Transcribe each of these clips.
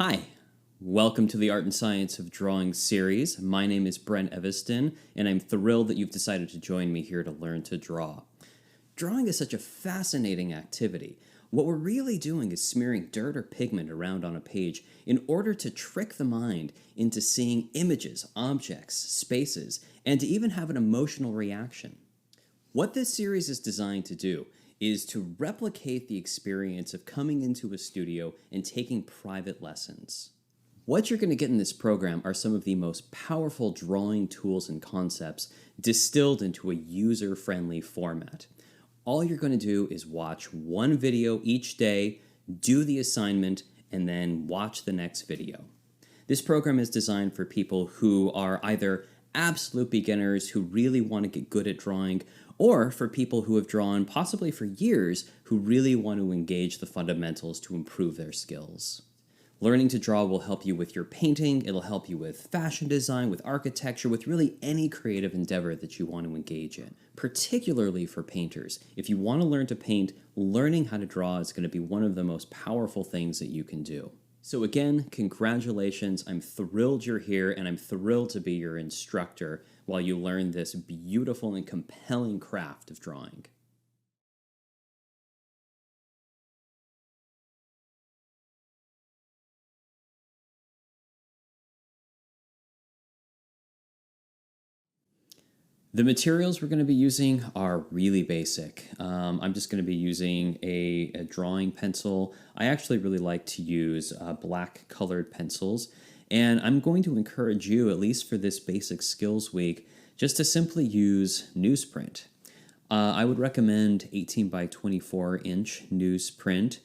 Hi, welcome to the Art and Science of Drawing series. My name is Brent Eviston, and I'm thrilled that you've decided to join me here to learn to draw. Drawing is such a fascinating activity. What we're really doing is smearing dirt or pigment around on a page in order to trick the mind into seeing images, objects, spaces, and to even have an emotional reaction. What this series is designed to do is to replicate the experience of coming into a studio and taking private lessons. What you're going to get in this program are some of the most powerful drawing tools and concepts distilled into a user-friendly format. All you're going to do is watch one video each day, do the assignment, and then watch the next video. This program is designed for people who are either absolute beginners who really want to get good at drawing, or for people who have drawn possibly for years who really want to engage the fundamentals to improve their skills. Learning to draw will help you with your painting, it'll help you with fashion design, with architecture, with really any creative endeavor that you want to engage in, particularly for painters. If you want to learn to paint, learning how to draw is going to be one of the most powerful things that you can do. So again, congratulations. I'm thrilled you're here, and I'm thrilled to be your instructor while you learn this beautiful and compelling craft of drawing. The materials we're going to be using are really basic. I'm just going to be using a drawing pencil. I actually really like to use black colored pencils, and I'm going to encourage you, at least for this basic skills week, just to simply use newsprint. I would recommend 18 by 24 inch newsprint,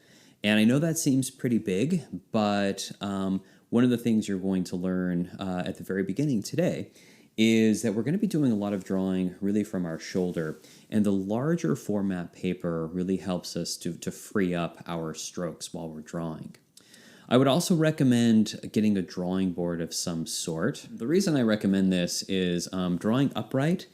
and I know that seems pretty big, but one of the things you're going to learn at the very beginning today is that we're going to be doing a lot of drawing really from our shoulder, and the larger format paper really helps us to free up our strokes while we're drawing. I would also recommend getting a drawing board of some sort. The reason I recommend this is drawing upright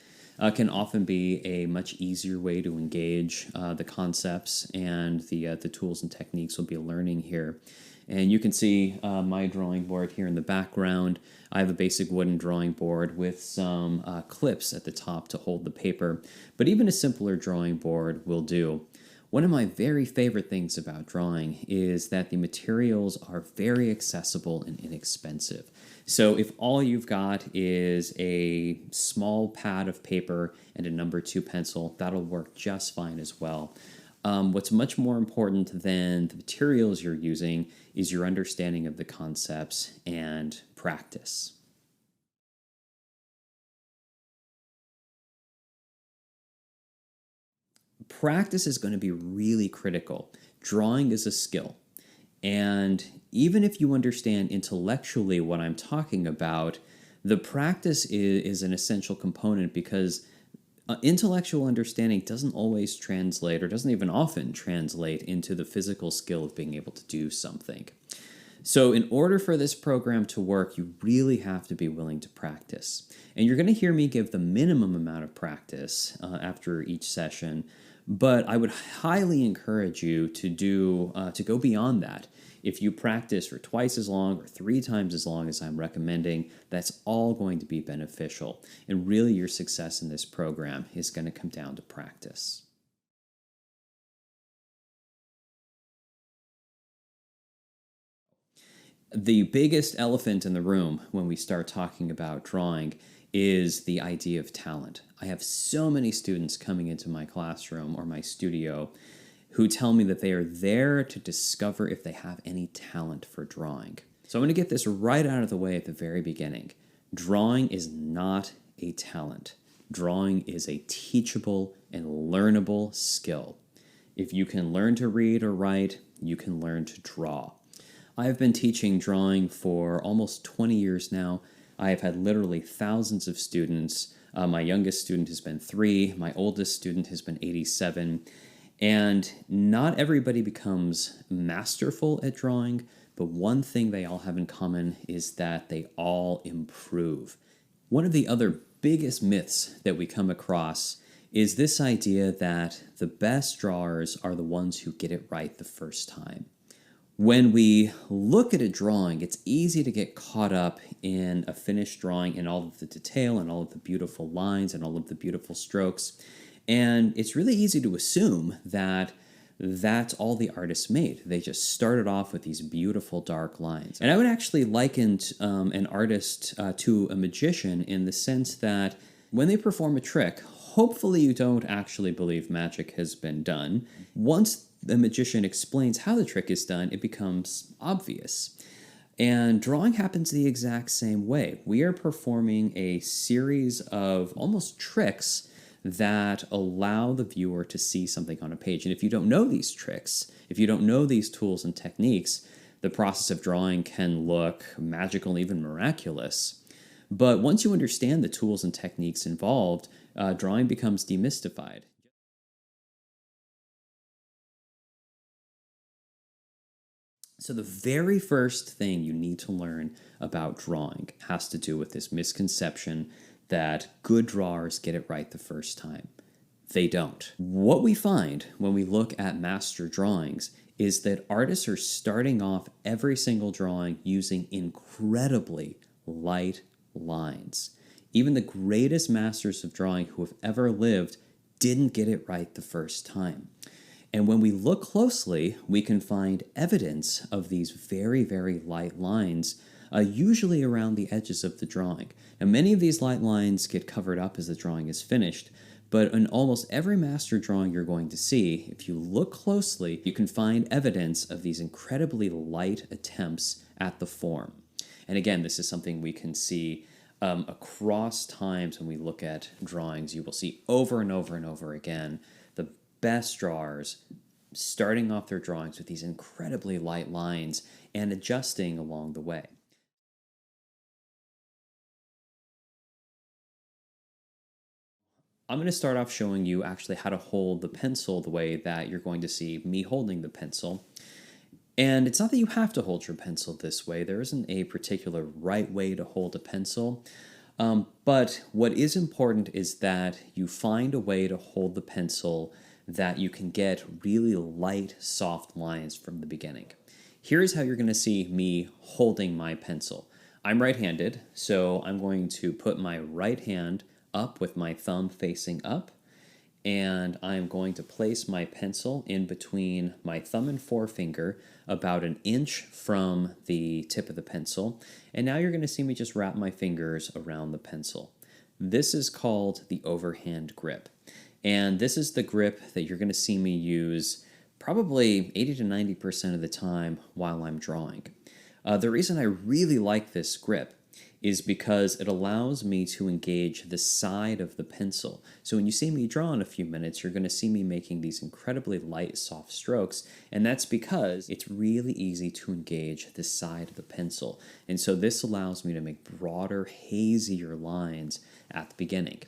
can often be a much easier way to engage the concepts and the tools and techniques we'll be learning here. And you can see my drawing board here in the background. I have a basic wooden drawing board with some clips at the top to hold the paper, but even a simpler drawing board will do. One of my very favorite things about drawing is that the materials are very accessible and inexpensive. So if all you've got is a small pad of paper and a number 2 pencil, that'll work just fine as well. What's much more important than the materials you're using is your understanding of the concepts and practice. Practice is going to be really critical. Drawing is a skill. And even if you understand intellectually what I'm talking about, the practice is an essential component because intellectual understanding doesn't always translate, or doesn't even often translate, into the physical skill of being able to do something. So in order for this program to work, you really have to be willing to practice. And you're going to hear me give the minimum amount of practice after each session, but I would highly encourage you to go beyond that. If you practice for twice as long or 3 times as long as I'm recommending, that's all going to be beneficial. And really your success in this program is going to come down to practice. The biggest elephant in the room when we start talking about drawing is the idea of talent. I have so many students coming into my classroom or my studio who tell me that they are there to discover if they have any talent for drawing. So I'm going to get this right out of the way at the very beginning. Drawing is not a talent. Drawing is a teachable and learnable skill. If you can learn to read or write, you can learn to draw. I've been teaching drawing for almost 20 years now. I have had literally thousands of students. My youngest student has been 3. My oldest student has been 87. And not everybody becomes masterful at drawing, but one thing they all have in common is that they all improve. One of the other biggest myths that we come across is this idea that the best drawers are the ones who get it right the first time. When we look at a drawing, it's easy to get caught up in a finished drawing and all of the detail and all of the beautiful lines and all of the beautiful strokes. And it's really easy to assume that that's all the artist made. They just started off with these beautiful dark lines. And I would actually liken an artist to a magician in the sense that when they perform a trick, hopefully you don't actually believe magic has been done. Once the magician explains how the trick is done, it becomes obvious. And drawing happens the exact same way. We are performing a series of almost tricks that allow the viewer to see something on a page. And if you don't know these tricks, if you don't know these tools and techniques, the process of drawing can look magical and even miraculous. But once you understand the tools and techniques involved, drawing becomes demystified. So the very first thing you need to learn about drawing has to do with this misconception that good drawers get it right the first time. They don't. What we find when we look at master drawings is that artists are starting off every single drawing using incredibly light lines. Even the greatest masters of drawing who have ever lived didn't get it right the first time. And when we look closely, we can find evidence of these very, very light lines, usually around the edges of the drawing. Now, many of these light lines get covered up as the drawing is finished, but in almost every master drawing you're going to see, if you look closely, you can find evidence of these incredibly light attempts at the form. And again, this is something we can see across times when we look at drawings. You will see over and over and over again the best drawers starting off their drawings with these incredibly light lines and adjusting along the way. I'm going to start off showing you actually how to hold the pencil the way that you're going to see me holding the pencil. And it's not that you have to hold your pencil this way. There isn't a particular right way to hold a pencil. But what is important is that you find a way to hold the pencil that you can get really light, soft lines from the beginning. Here's how you're going to see me holding my pencil. I'm right-handed, so I'm going to put my right hand up with my thumb facing up, and I'm going to place my pencil in between my thumb and forefinger about an inch from the tip of the pencil. And now you're going to see me just wrap my fingers around the pencil. This is called the overhand grip. And this is the grip that you're going to see me use probably 80 to 90% of the time while I'm drawing. The reason I really like this grip is because it allows me to engage the side of the pencil. So when you see me draw in a few minutes, you're going to see me making these incredibly light, soft strokes, and that's because it's really easy to engage the side of the pencil. And so this allows me to make broader, hazier lines at the beginning.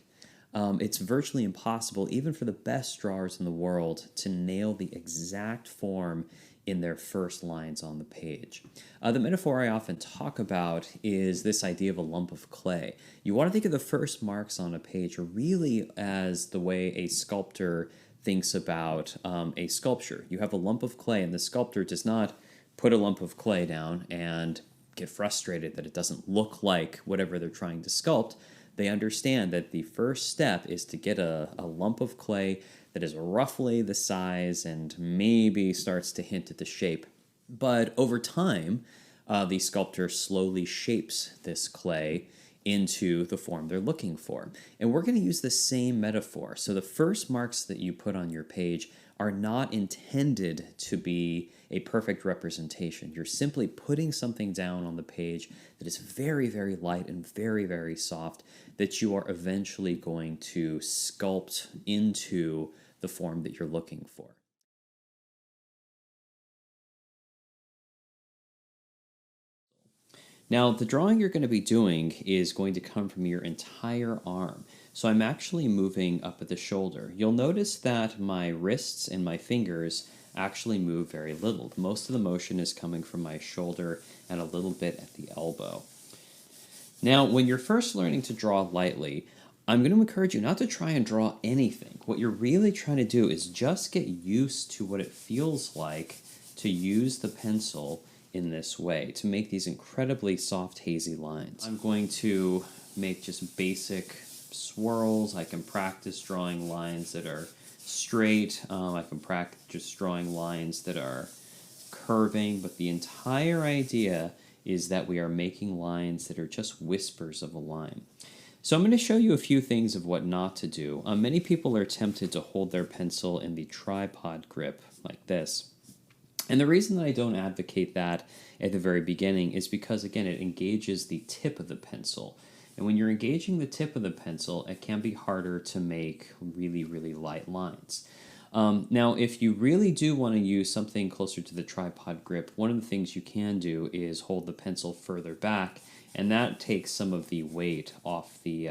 It's virtually impossible, even for the best drawers in the world, to nail the exact form in their first lines on the page. The metaphor I often talk about is this idea of a lump of clay. You want to think of the first marks on a page really as the way a sculptor thinks about a sculpture. You have a lump of clay, and the sculptor does not put a lump of clay down and get frustrated that it doesn't look like whatever they're trying to sculpt. They understand that the first step is to get a lump of clay that is roughly the size and maybe starts to hint at the shape. But over time, the sculptor slowly shapes this clay into the form they're looking for. And we're going to use the same metaphor. So the first marks that you put on your page are not intended to be a perfect representation. You're simply putting something down on the page that is very, very light and very, very soft that you are eventually going to sculpt into the form that you're looking for. Now, the drawing you're going to be doing is going to come from your entire arm. So I'm actually moving up at the shoulder. You'll notice that my wrists and my fingers actually move very little. Most of the motion is coming from my shoulder and a little bit at the elbow. Now, when you're first learning to draw lightly, I'm going to encourage you not to try and draw anything. What you're really trying to do is just get used to what it feels like to use the pencil in this way to make these incredibly soft, hazy lines. I'm going to make just basic swirls. I can practice drawing lines that are straight. I can practice just drawing lines that are curving, but the entire idea is that we are making lines that are just whispers of a line. So I'm going to show you a few things of what not to do. Many people are tempted to hold their pencil in the tripod grip like this. And the reason that I don't advocate that at the very beginning is because, again, it engages the tip of the pencil. And when you're engaging the tip of the pencil, it can be harder to make really, really light lines. Now, if you really do want to use something closer to the tripod grip, one of the things you can do is hold the pencil further back, and that takes some of the weight off the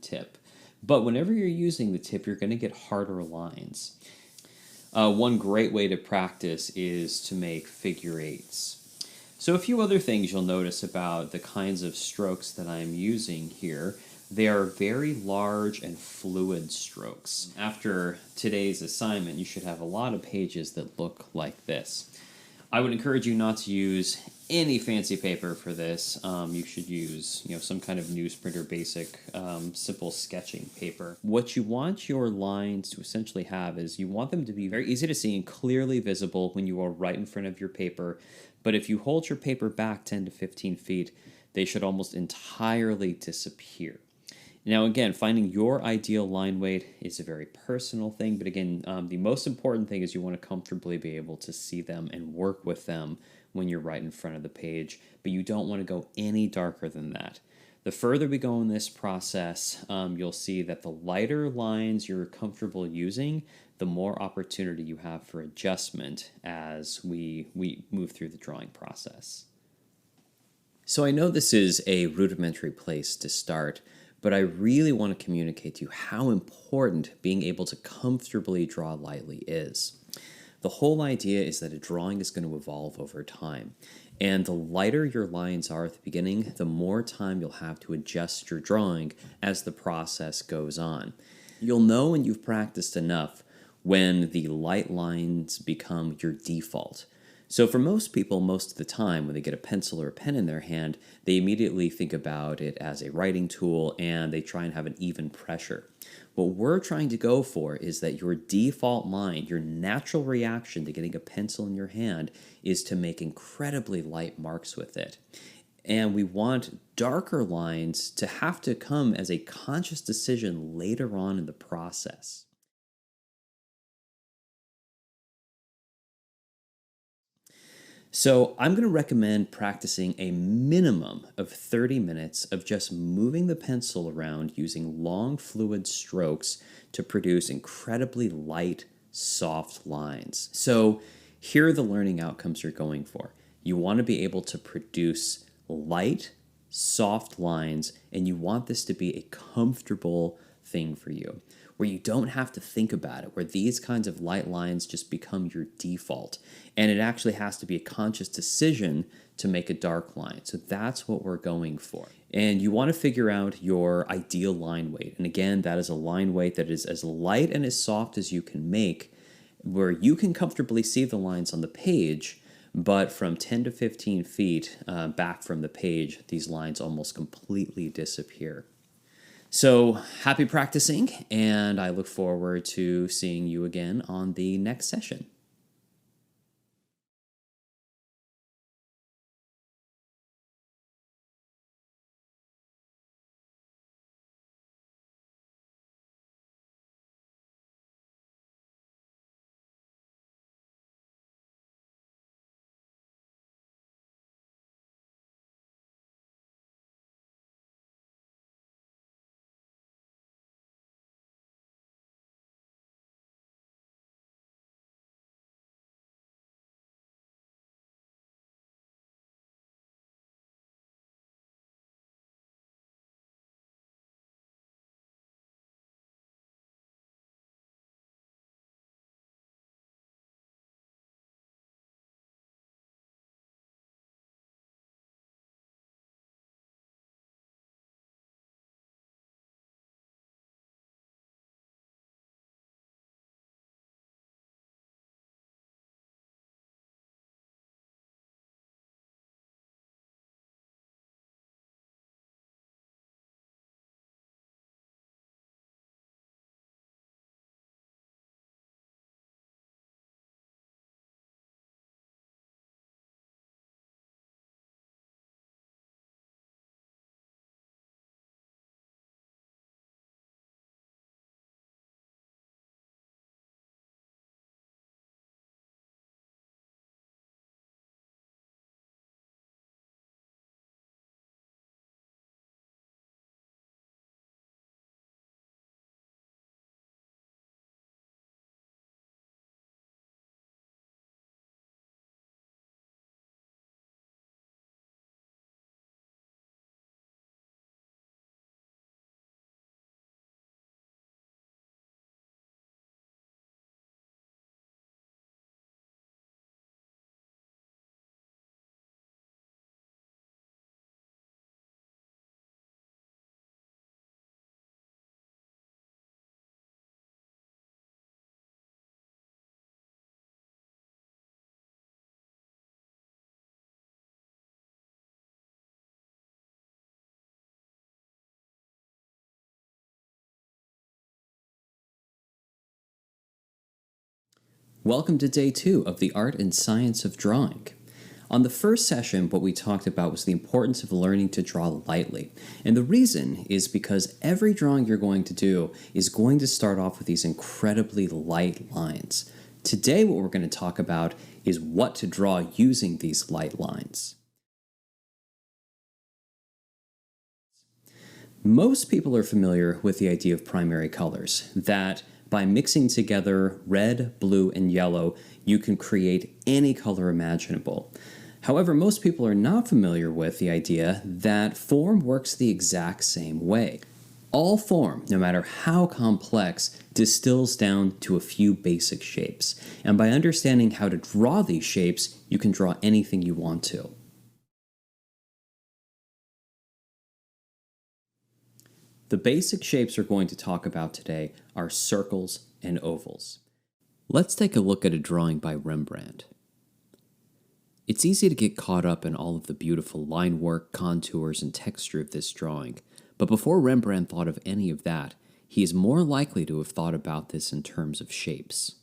tip. But whenever you're using the tip, you're going to get harder lines. One great way to practice is to make figure eights. So a few other things you'll notice about the kinds of strokes that I'm using here. They are very large and fluid strokes. After today's assignment, you should have a lot of pages that look like this. I would encourage you not to use any fancy paper for this. You should use some kind of newsprint or basic simple sketching paper. What you want your lines to essentially have is you want them to be very easy to see and clearly visible when you are right in front of your paper. But if you hold your paper back 10 to 15 feet, they should almost entirely disappear. Now, again, finding your ideal line weight is a very personal thing, but again, the most important thing is you want to comfortably be able to see them and work with them when you're right in front of the page, but you don't want to go any darker than that. The further we go in this process, you'll see that the lighter lines you're comfortable using, the more opportunity you have for adjustment as we move through the drawing process. So I know this is a rudimentary place to start, but I really want to communicate to you how important being able to comfortably draw lightly is. The whole idea is that a drawing is going to evolve over time, and the lighter your lines are at the beginning, the more time you'll have to adjust your drawing as the process goes on. You'll know when you've practiced enough when the light lines become your default. So for most people, most of the time, when they get a pencil or a pen in their hand, they immediately think about it as a writing tool and they try and have an even pressure. What we're trying to go for is that your default line, your natural reaction to getting a pencil in your hand, is to make incredibly light marks with it. And we want darker lines to have to come as a conscious decision later on in the process. So I'm going to recommend practicing a minimum of 30 minutes of just moving the pencil around using long fluid strokes to produce incredibly light, soft lines. So here are the learning outcomes you're going for. You want to be able to produce light, soft lines, and you want this to be a comfortable thing for you, where you don't have to think about it, where these kinds of light lines just become your default. And it actually has to be a conscious decision to make a dark line. So that's what we're going for. And you want to figure out your ideal line weight. And again, that is a line weight that is as light and as soft as you can make, where you can comfortably see the lines on the page, but from 10 to 15 feet back from the page, these lines almost completely disappear. So happy practicing, and I look forward to seeing you again on the next session. Welcome to day 2 of the Art and Science of Drawing. On the first session, what we talked about was the importance of learning to draw lightly. And the reason is because every drawing you're going to do is going to start off with these incredibly light lines. Today, what we're going to talk about is what to draw using these light lines. Most people are familiar with the idea of primary colors, that by mixing together red, blue, and yellow, you can create any color imaginable. However, most people are not familiar with the idea that form works the exact same way. All form, no matter how complex, distills down to a few basic shapes. And by understanding how to draw these shapes, you can draw anything you want to. The basic shapes we're going to talk about today are circles and ovals. Let's take a look at a drawing by Rembrandt. It's easy to get caught up in all of the beautiful line work, contours, and texture of this drawing, but before Rembrandt thought of any of that, he is more likely to have thought about this in terms of shapes.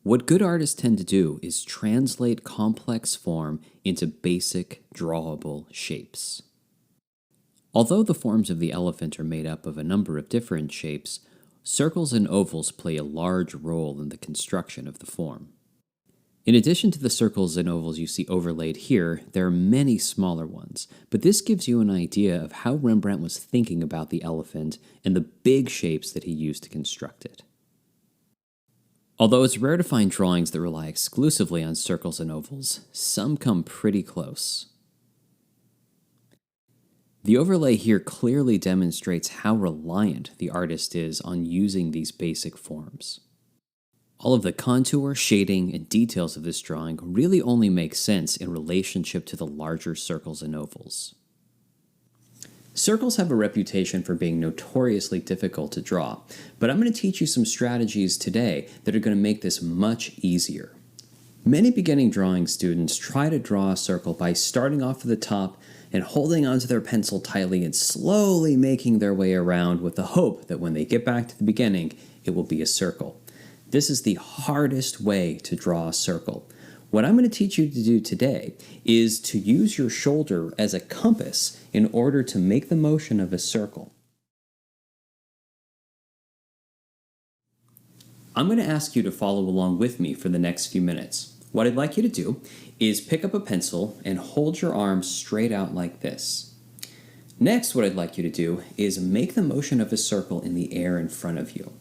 What good artists tend to do is translate complex form into basic, drawable shapes. Although the forms of the elephant are made up of a number of different shapes, circles and ovals play a large role in the construction of the form. In addition to the circles and ovals you see overlaid here, there are many smaller ones, but this gives you an idea of how Rembrandt was thinking about the elephant and the big shapes that he used to construct it. Although it's rare to find drawings that rely exclusively on circles and ovals, some come pretty close. The overlay here clearly demonstrates how reliant the artist is on using these basic forms. All of the contour, shading, and details of this drawing really only make sense in relationship to the larger circles and ovals. Circles have a reputation for being notoriously difficult to draw, but I'm going to teach you some strategies today that are going to make this much easier. Many beginning drawing students try to draw a circle by starting off at the top and holding onto their pencil tightly and slowly making their way around with the hope that when they get back to the beginning, it will be a circle. This is the hardest way to draw a circle. What I'm going to teach you to do today is to use your shoulder as a compass in order to make the motion of a circle. I'm going to ask you to follow along with me for the next few minutes. What I'd like you to do is pick up a pencil and hold your arm straight out like this. Next, what I'd like you to do is make the motion of a circle in the air in front of you.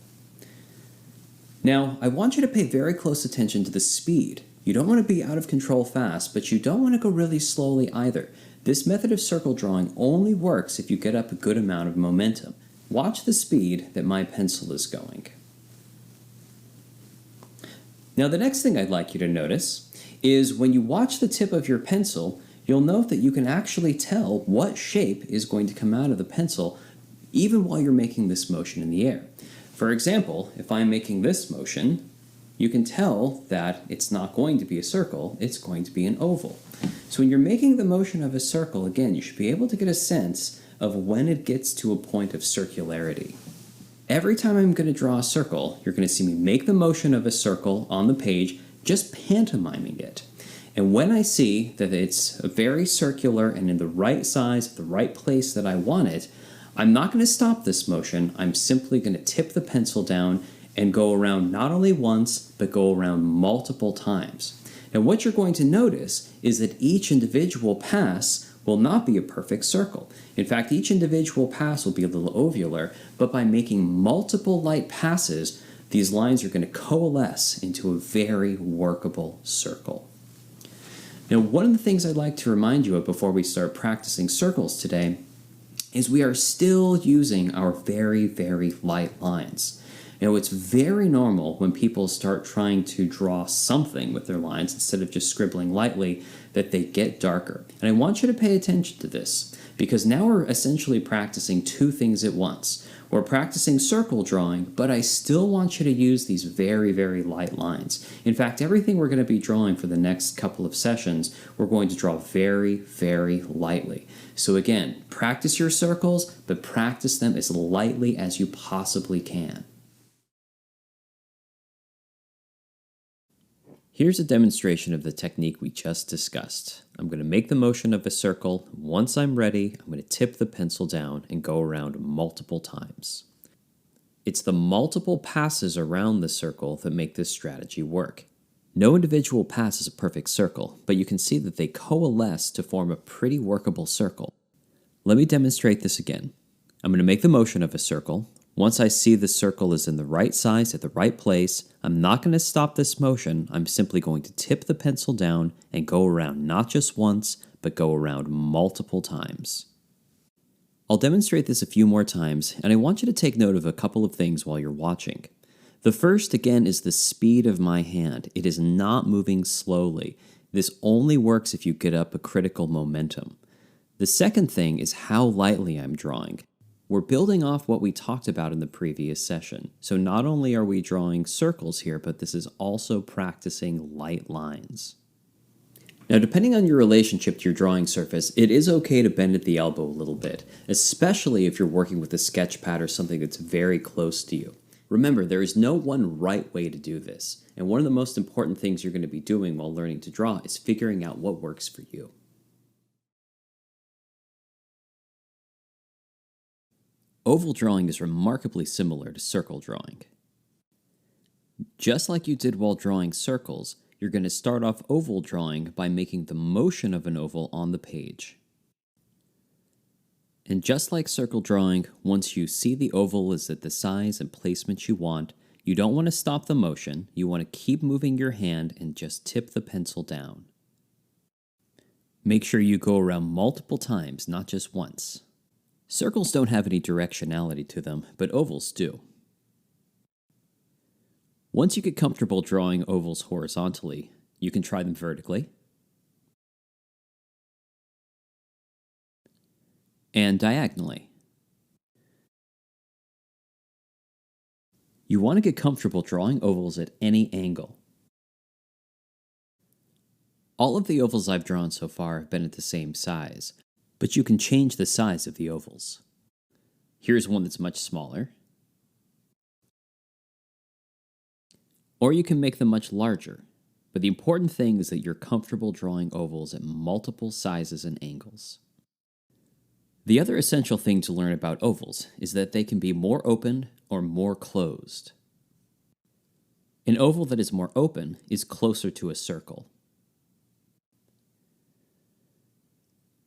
Now, I want you to pay very close attention to the speed. You don't want to be out of control fast, but you don't want to go really slowly either. This method of circle drawing only works if you get up a good amount of momentum. Watch the speed that my pencil is going. Now, the next thing I'd like you to notice is when you watch the tip of your pencil, you'll note that you can actually tell what shape is going to come out of the pencil even while you're making this motion in the air. For example, if I'm making this motion, you can tell that it's not going to be a circle, it's going to be an oval. So when you're making the motion of a circle, again, you should be able to get a sense of when it gets to a point of circularity. Every time I'm going to draw a circle, you're going to see me make the motion of a circle on the page, just pantomiming it. And when I see that it's very circular and in the right size, the right place that I want it, I'm not going to stop this motion. I'm simply going to tip the pencil down and go around not only once, but go around multiple times. And what you're going to notice is that each individual pass will not be a perfect circle. In fact, each individual pass will be a little ovular, but by making multiple light passes, these lines are going to coalesce into a very workable circle. Now, one of the things I'd like to remind you of before we start practicing circles today is we are still using our very, very light lines. You know, it's very normal when people start trying to draw something with their lines instead of just scribbling lightly that they get darker. And I want you to pay attention to this because now we're essentially practicing two things at once. We're practicing circle drawing, but I still want you to use these very, very light lines. In fact, everything we're going to be drawing for the next couple of sessions, we're going to draw very, very lightly. So again, practice your circles, but practice them as lightly as you possibly can. Here's a demonstration of the technique we just discussed. I'm going to make the motion of a circle. Once I'm ready, I'm going to tip the pencil down and go around multiple times. It's the multiple passes around the circle that make this strategy work. No individual pass is a perfect circle, but you can see that they coalesce to form a pretty workable circle. Let me demonstrate this again. I'm going to make the motion of a circle. Once I see the circle is in the right size at the right place, I'm not going to stop this motion. I'm simply going to tip the pencil down and go around not just once, but go around multiple times. I'll demonstrate this a few more times, and I want you to take note of a couple of things while you're watching. The first, again, is the speed of my hand. It is not moving slowly. This only works if you get up a critical momentum. The second thing is how lightly I'm drawing. We're building off what we talked about in the previous session. So not only are we drawing circles here, but this is also practicing light lines. Now, depending on your relationship to your drawing surface, it is okay to bend at the elbow a little bit, especially if you're working with a sketch pad or something that's very close to you. Remember, there is no one right way to do this, and one of the most important things you're going to be doing while learning to draw is figuring out what works for you. Oval drawing is remarkably similar to circle drawing. Just like you did while drawing circles, you're going to start off oval drawing by making the motion of an oval on the page. And just like circle drawing, once you see the oval is at the size and placement you want, you don't want to stop the motion, you want to keep moving your hand and just tip the pencil down. Make sure you go around multiple times, not just once. Circles don't have any directionality to them, but ovals do. Once you get comfortable drawing ovals horizontally, you can try them vertically and diagonally. You want to get comfortable drawing ovals at any angle. All of the ovals I've drawn so far have been at the same size, but you can change the size of the ovals. Here's one that's much smaller. Or you can make them much larger, but the important thing is that you're comfortable drawing ovals at multiple sizes and angles. The other essential thing to learn about ovals is that they can be more open or more closed. An oval that is more open is closer to a circle.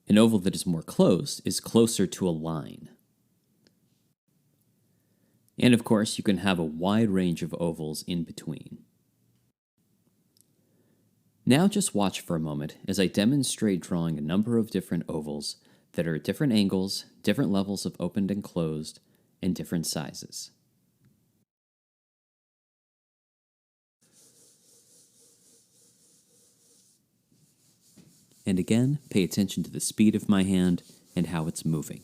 An oval that is more closed is closer to a line. And of course, you can have a wide range of ovals in between. Now just watch for a moment as I demonstrate drawing a number of different ovals that are at different angles, different levels of opened and closed, and different sizes. And again, pay attention to the speed of my hand and how it's moving.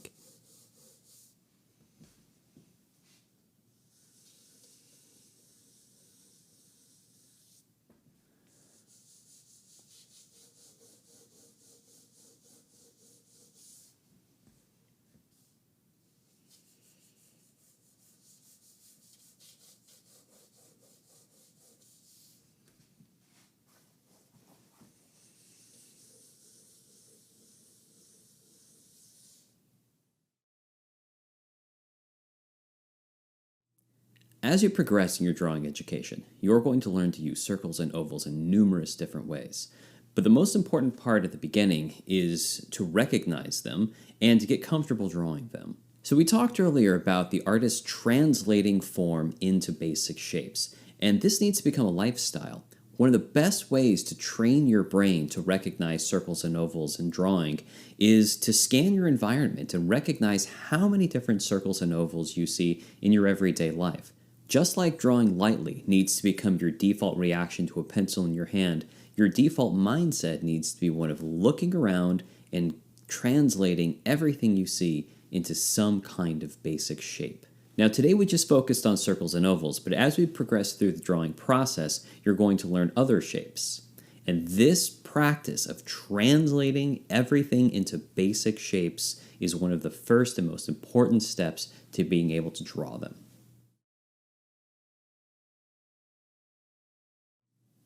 As you progress in your drawing education, you're going to learn to use circles and ovals in numerous different ways. But the most important part at the beginning is to recognize them and to get comfortable drawing them. So we talked earlier about the artist translating form into basic shapes, and this needs to become a lifestyle. One of the best ways to train your brain to recognize circles and ovals in drawing is to scan your environment and recognize how many different circles and ovals you see in your everyday life. Just like drawing lightly needs to become your default reaction to a pencil in your hand, your default mindset needs to be one of looking around and translating everything you see into some kind of basic shape. Now today we just focused on circles and ovals, but as we progress through the drawing process, you're going to learn other shapes. And this practice of translating everything into basic shapes is one of the first and most important steps to being able to draw them.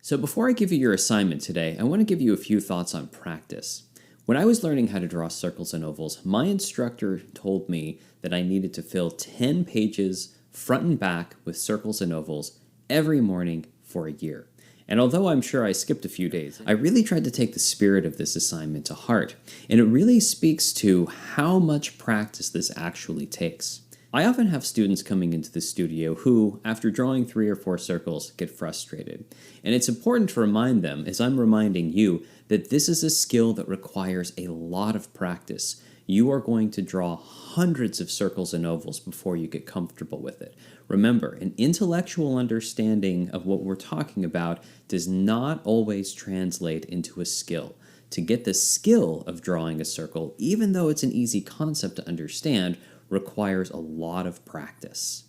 So before I give you your assignment today, I want to give you a few thoughts on practice. When I was learning how to draw circles and ovals, my instructor told me that I needed to fill 10 pages front and back with circles and ovals every morning for a year. And although I'm sure I skipped a few days, I really tried to take the spirit of this assignment to heart. And it really speaks to how much practice this actually takes. I often have students coming into the studio who, after drawing 3 or 4 circles, get frustrated. And it's important to remind them, as I'm reminding you, that this is a skill that requires a lot of practice. You are going to draw hundreds of circles and ovals before you get comfortable with it. Remember, an intellectual understanding of what we're talking about does not always translate into a skill. To get the skill of drawing a circle, even though it's an easy concept to understand, requires a lot of practice.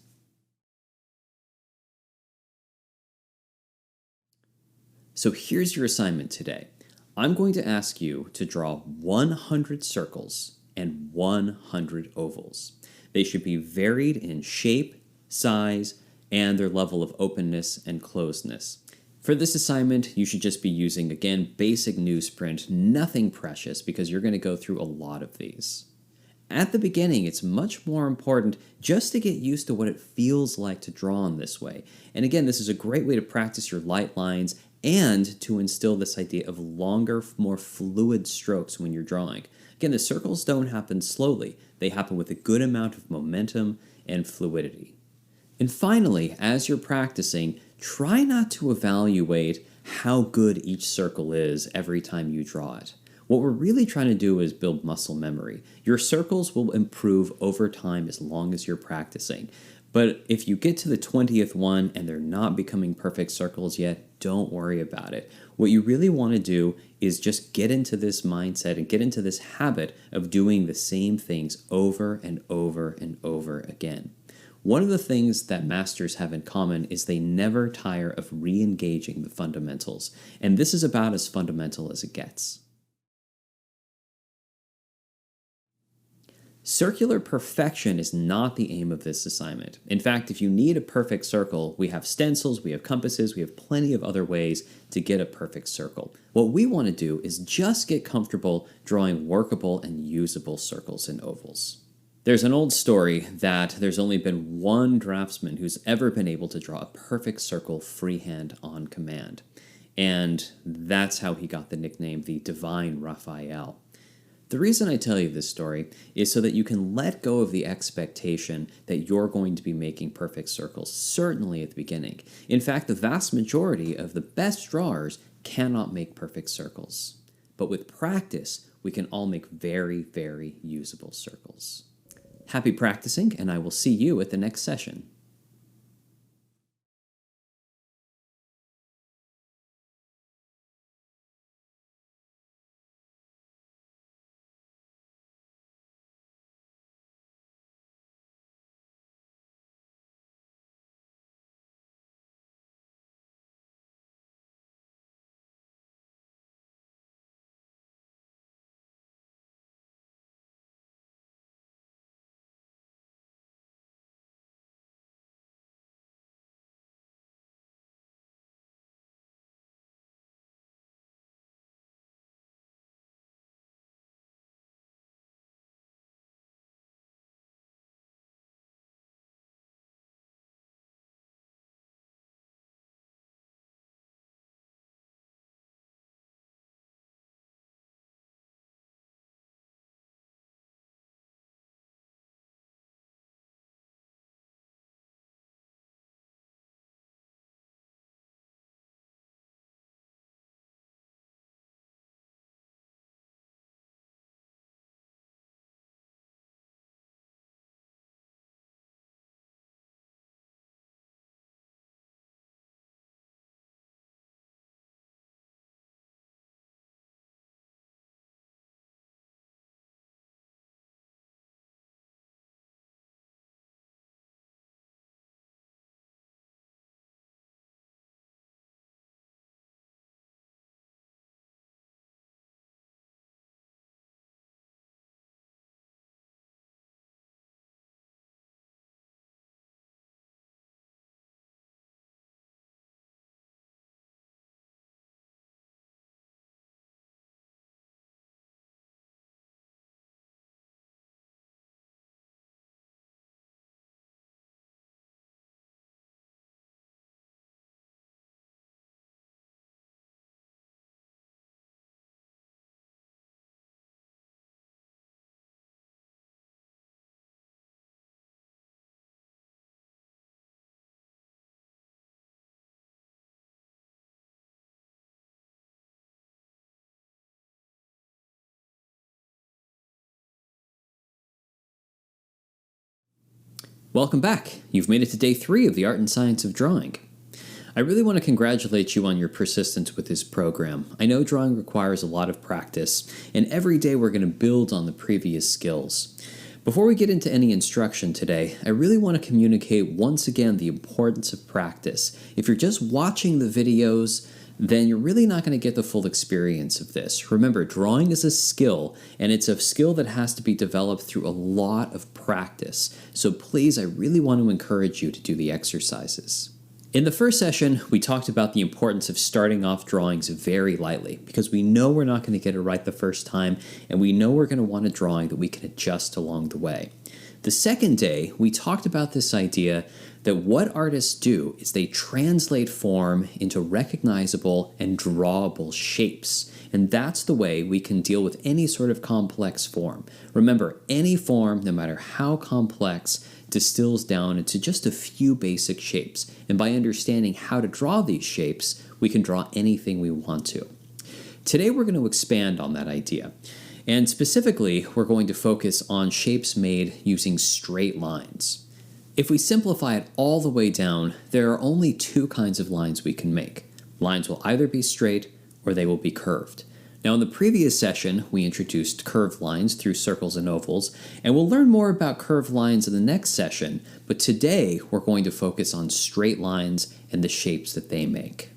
So here's your assignment today. I'm going to ask you to draw 100 circles and 100 ovals. They should be varied in shape, size, and their level of openness and closedness. For this assignment, you should just be using, again, basic newsprint, nothing precious, because you're going to go through a lot of these. At the beginning, it's much more important just to get used to what it feels like to draw in this way. And again, this is a great way to practice your light lines and to instill this idea of longer, more fluid strokes when you're drawing. Again, the circles don't happen slowly. They happen with a good amount of momentum and fluidity. And finally, as you're practicing, try not to evaluate how good each circle is every time you draw it. What we're really trying to do is build muscle memory. Your circles will improve over time as long as you're practicing. But if you get to the 20th one and they're not becoming perfect circles yet, don't worry about it. What you really want to do is just get into this mindset and get into this habit of doing the same things over and over and over again. One of the things that masters have in common is they never tire of re-engaging the fundamentals, and this is about as fundamental as it gets. Circular perfection is not the aim of this assignment. In fact, if you need a perfect circle, we have stencils, we have compasses, we have plenty of other ways to get a perfect circle. What we want to do is just get comfortable drawing workable and usable circles and ovals. There's an old story that there's only been one draftsman who's ever been able to draw a perfect circle freehand on command. And that's how he got the nickname the Divine Raphael. The reason I tell you this story is so that you can let go of the expectation that you're going to be making perfect circles, certainly at the beginning. In fact, the vast majority of the best drawers cannot make perfect circles. But with practice, we can all make very, very usable circles. Happy practicing, and I will see you at the next session. Welcome back. You've made it to day 3 of the Art and Science of Drawing. I really want to congratulate you on your persistence with this program. I know drawing requires a lot of practice, and every day we're going to build on the previous skills. Before we get into any instruction today, I really want to communicate once again the importance of practice. If you're just watching the videos, then you're really not going to get the full experience of this. Remember, drawing is a skill, and it's a skill that has to be developed through a lot of practice. So please, I really want to encourage you to do the exercises. In the first session, we talked about the importance of starting off drawings very lightly, because we know we're not going to get it right the first time, and we know we're going to want a drawing that we can adjust along the way. The second day, we talked about this idea that what artists do is they translate form into recognizable and drawable shapes. And that's the way we can deal with any sort of complex form. Remember, any form, no matter how complex, distills down into just a few basic shapes. And by understanding how to draw these shapes, we can draw anything we want to. Today we're going to expand on that idea. And specifically, we're going to focus on shapes made using straight lines. If we simplify it all the way down, there are only 2 kinds of lines we can make. Lines will either be straight or they will be curved. Now, in the previous session, we introduced curved lines through circles and ovals, and we'll learn more about curved lines in the next session, but today we're going to focus on straight lines and the shapes that they make.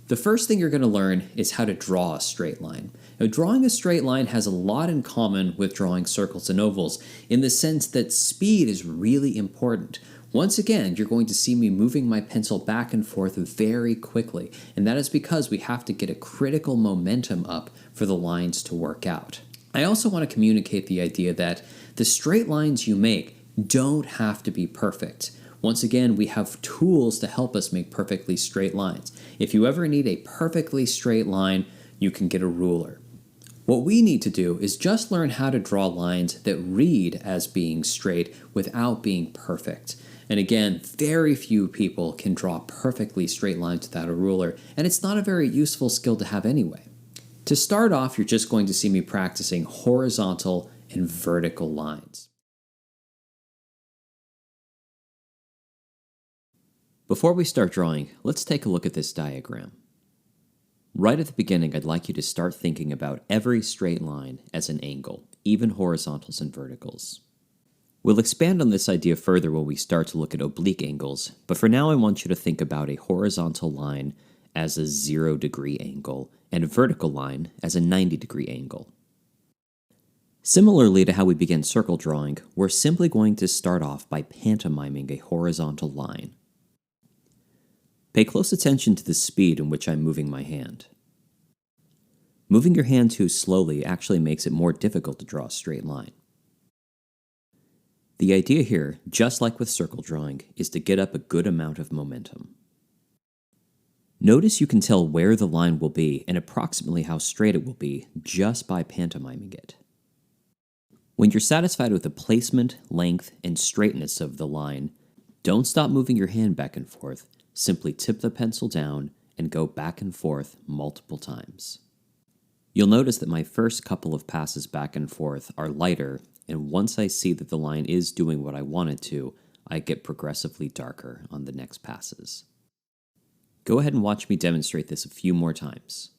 The first thing you're going to learn is how to draw a straight line. Now, drawing a straight line has a lot in common with drawing circles and ovals in the sense that speed is really important. Once again, you're going to see me moving my pencil back and forth very quickly, and that is because we have to get a critical momentum up for the lines to work out. I also want to communicate the idea that the straight lines you make don't have to be perfect. Once again, we have tools to help us make perfectly straight lines. If you ever need a perfectly straight line, you can get a ruler. What we need to do is just learn how to draw lines that read as being straight without being perfect. And again, very few people can draw perfectly straight lines without a ruler, and it's not a very useful skill to have anyway. To start off, you're just going to see me practicing horizontal and vertical lines. Before we start drawing, let's take a look at this diagram. Right at the beginning, I'd like you to start thinking about every straight line as an angle, even horizontals and verticals. We'll expand on this idea further when we start to look at oblique angles, but for now I want you to think about a horizontal line as a 0-degree angle and a vertical line as a 90-degree angle. Similarly to how we begin circle drawing, we're simply going to start off by pantomiming a horizontal line. Pay close attention to the speed in which I'm moving my hand. Moving your hand too slowly actually makes it more difficult to draw a straight line. The idea here, just like with circle drawing, is to get up a good amount of momentum. Notice you can tell where the line will be and approximately how straight it will be just by pantomiming it. When you're satisfied with the placement, length, and straightness of the line, don't stop moving your hand back and forth. Simply tip the pencil down and go back and forth multiple times. You'll notice that my first couple of passes back and forth are lighter, and once I see that the line is doing what I want it to, I get progressively darker on the next passes. Go ahead and watch me demonstrate this a few more times.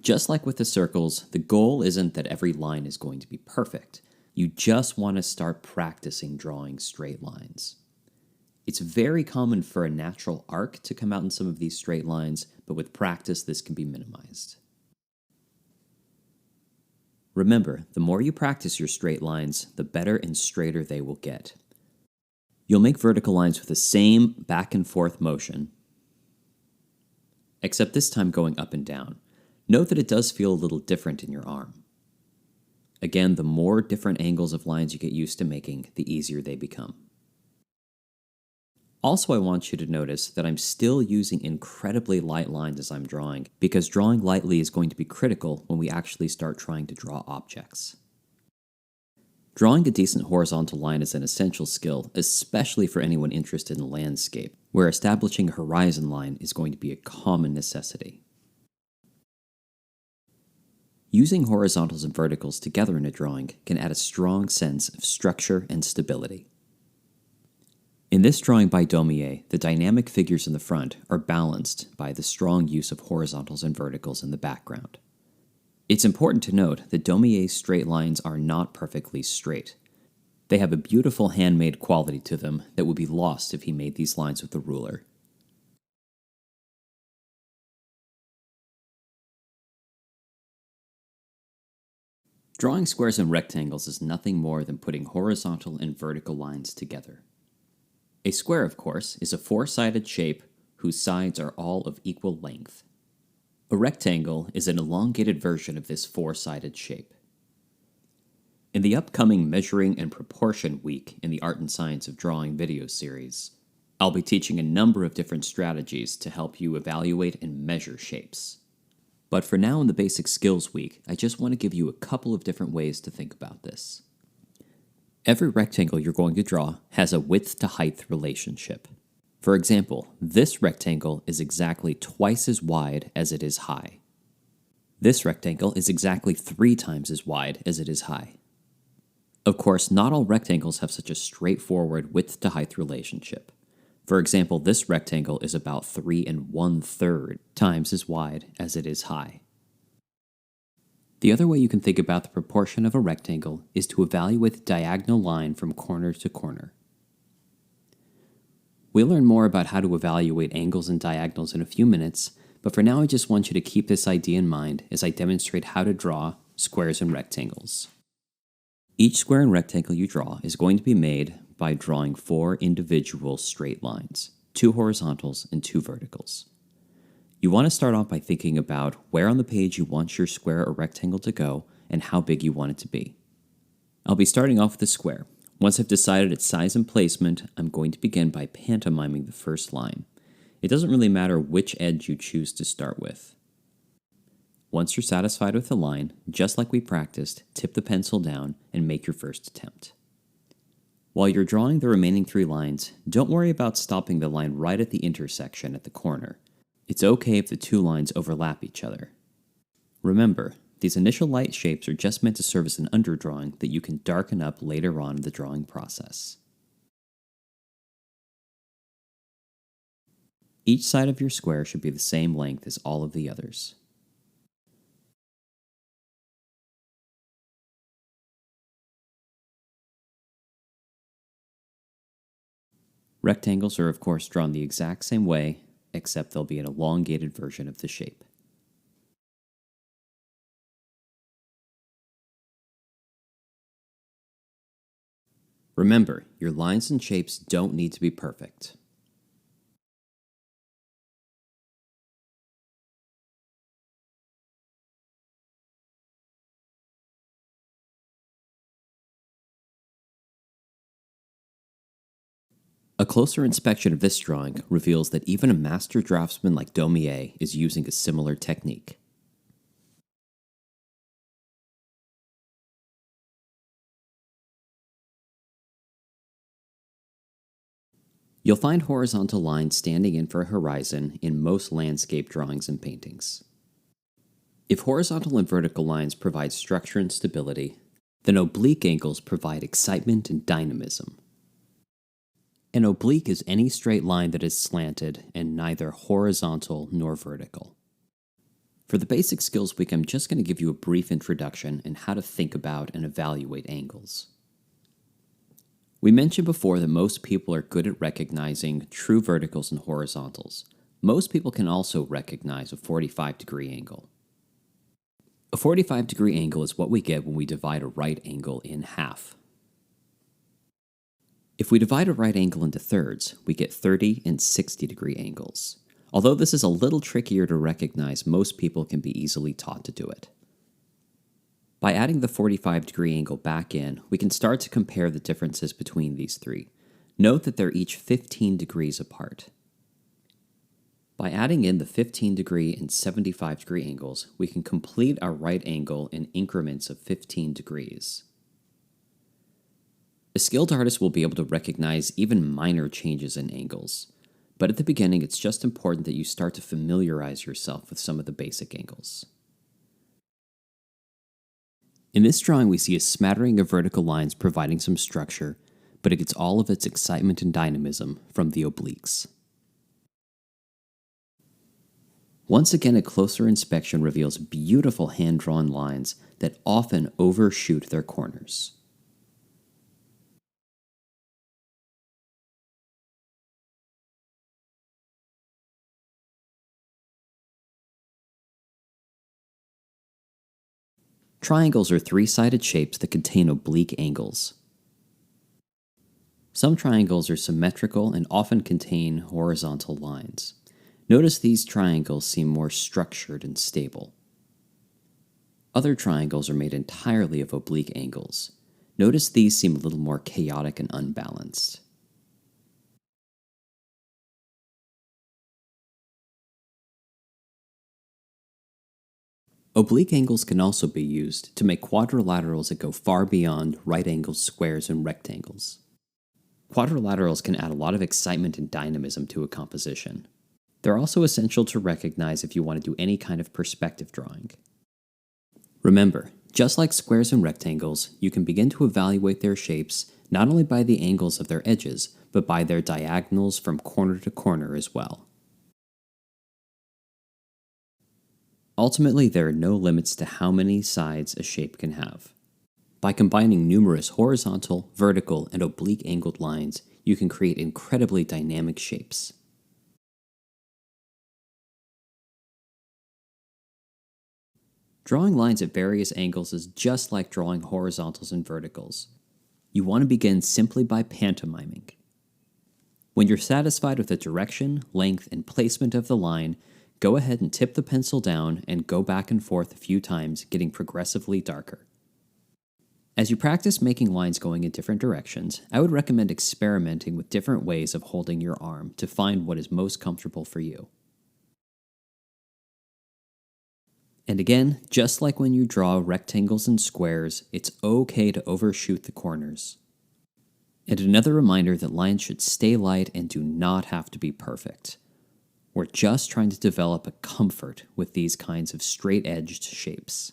Just like with the circles, the goal isn't that every line is going to be perfect. You just want to start practicing drawing straight lines. It's very common for a natural arc to come out in some of these straight lines, but with practice this can be minimized. Remember, the more you practice your straight lines, the better and straighter they will get. You'll make vertical lines with the same back and forth motion, except this time going up and down. Note that it does feel a little different in your arm. Again, the more different angles of lines you get used to making, the easier they become. Also, I want you to notice that I'm still using incredibly light lines as I'm drawing, because drawing lightly is going to be critical when we actually start trying to draw objects. Drawing a decent horizontal line is an essential skill, especially for anyone interested in landscape, where establishing a horizon line is going to be a common necessity. Using horizontals and verticals together in a drawing can add a strong sense of structure and stability. In this drawing by Daumier, the dynamic figures in the front are balanced by the strong use of horizontals and verticals in the background. It's important to note that Daumier's straight lines are not perfectly straight. They have a beautiful handmade quality to them that would be lost if he made these lines with a ruler. Drawing squares and rectangles is nothing more than putting horizontal and vertical lines together. A square, of course, is a four-sided shape whose sides are all of equal length. A rectangle is an elongated version of this four-sided shape. In the upcoming Measuring and Proportion Week in the Art and Science of Drawing video series, I'll be teaching a number of different strategies to help you evaluate and measure shapes. But for now in the Basic Skills Week, I just want to give you a couple of different ways to think about this. Every rectangle you're going to draw has a width to height relationship. For example, this rectangle is exactly twice as wide as it is high. This rectangle is exactly 3 times as wide as it is high. Of course, not all rectangles have such a straightforward width to height relationship. For example, this rectangle is about 3 1/3 times as wide as it is high. The other way you can think about the proportion of a rectangle is to evaluate the diagonal line from corner to corner. We'll learn more about how to evaluate angles and diagonals in a few minutes, but for now I just want you to keep this idea in mind as I demonstrate how to draw squares and rectangles. Each square and rectangle you draw is going to be made by drawing 4 individual straight lines, 2 horizontals and 2 verticals. You want to start off by thinking about where on the page you want your square or rectangle to go and how big you want it to be. I'll be starting off with a square. Once I've decided its size and placement, I'm going to begin by pantomiming the first line. It doesn't really matter which edge you choose to start with. Once you're satisfied with the line, just like we practiced, tip the pencil down and make your first attempt. While you're drawing the remaining 3 lines, don't worry about stopping the line right at the intersection at the corner. It's okay if the 2 lines overlap each other. Remember, these initial light shapes are just meant to serve as an underdrawing that you can darken up later on in the drawing process. Each side of your square should be the same length as all of the others. Rectangles are of course drawn the exact same way, except they'll be an elongated version of the shape. Remember, your lines and shapes don't need to be perfect. A closer inspection of this drawing reveals that even a master draftsman like Daumier is using a similar technique. You'll find horizontal lines standing in for a horizon in most landscape drawings and paintings. If horizontal and vertical lines provide structure and stability, then oblique angles provide excitement and dynamism. An oblique is any straight line that is slanted and neither horizontal nor vertical. For the Basic Skills Week, I'm just going to give you a brief introduction in how to think about and evaluate angles. We mentioned before that most people are good at recognizing true verticals and horizontals. Most people can also recognize a 45-degree angle. A 45-degree angle is what we get when we divide a right angle in half. If we divide a right angle into thirds, we get 30 and 60-degree angles. Although this is a little trickier to recognize, most people can be easily taught to do it. By adding the 45-degree angle back in, we can start to compare the differences between these 3. Note that they're each 15 degrees apart. By adding in the 15-degree and 75-degree angles, we can complete our right angle in increments of 15 degrees. A skilled artist will be able to recognize even minor changes in angles, but at the beginning it's just important that you start to familiarize yourself with some of the basic angles. In this drawing we see a smattering of vertical lines providing some structure, but it gets all of its excitement and dynamism from the obliques. Once again, a closer inspection reveals beautiful hand-drawn lines that often overshoot their corners. Triangles are three-sided shapes that contain oblique angles. Some triangles are symmetrical and often contain horizontal lines. Notice these triangles seem more structured and stable. Other triangles are made entirely of oblique angles. Notice these seem a little more chaotic and unbalanced. Oblique angles can also be used to make quadrilaterals that go far beyond right angles, squares, and rectangles. Quadrilaterals can add a lot of excitement and dynamism to a composition. They're also essential to recognize if you want to do any kind of perspective drawing. Remember, just like squares and rectangles, you can begin to evaluate their shapes not only by the angles of their edges, but by their diagonals from corner to corner as well. Ultimately, there are no limits to how many sides a shape can have. By combining numerous horizontal, vertical, and oblique angled lines, you can create incredibly dynamic shapes. Drawing lines at various angles is just like drawing horizontals and verticals. You want to begin simply by pantomiming. When you're satisfied with the direction, length, and placement of the line, go ahead and tip the pencil down and go back and forth a few times, getting progressively darker. As you practice making lines going in different directions, I would recommend experimenting with different ways of holding your arm to find what is most comfortable for you. And again, just like when you draw rectangles and squares, it's okay to overshoot the corners. And another reminder that lines should stay light and do not have to be perfect. We're just trying to develop a comfort with these kinds of straight-edged shapes.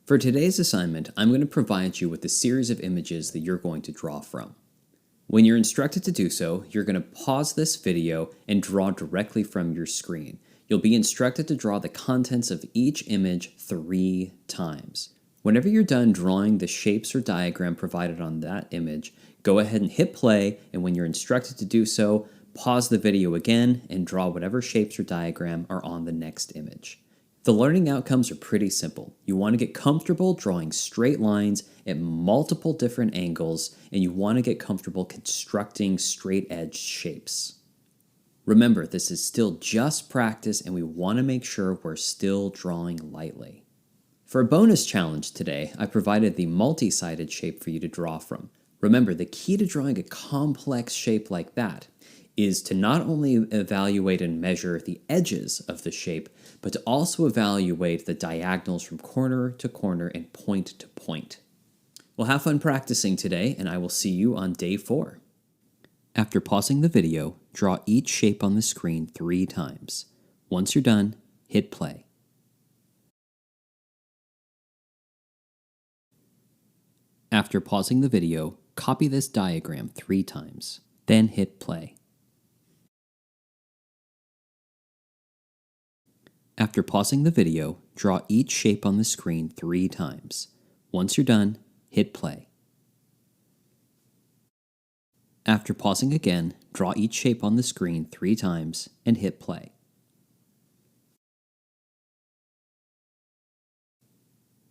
For today's assignment, I'm going to provide you with a series of images that you're going to draw from. When you're instructed to do so, you're going to pause this video and draw directly from your screen. You'll be instructed to draw the contents of each image 3 times. Whenever you're done drawing the shapes or diagram provided on that image, go ahead and hit play, and when you're instructed to do so, pause the video again and draw whatever shapes or diagram are on the next image. The learning outcomes are pretty simple. You want to get comfortable drawing straight lines at multiple different angles, and you want to get comfortable constructing straight-edged shapes. Remember, this is still just practice, and we want to make sure we're still drawing lightly. For a bonus challenge today, I provided the multi-sided shape for you to draw from. Remember, the key to drawing a complex shape like that is to not only evaluate and measure the edges of the shape, but to also evaluate the diagonals from corner to corner and point to point. Well, have fun practicing today, and I will see you on day 4. After pausing the video, draw each shape on the screen 3 times. Once you're done, hit play. After pausing the video, copy this diagram 3 times. Then hit play. After pausing the video, draw each shape on the screen 3 times. Once you're done, hit play. After pausing again, draw each shape on the screen 3 times and hit play.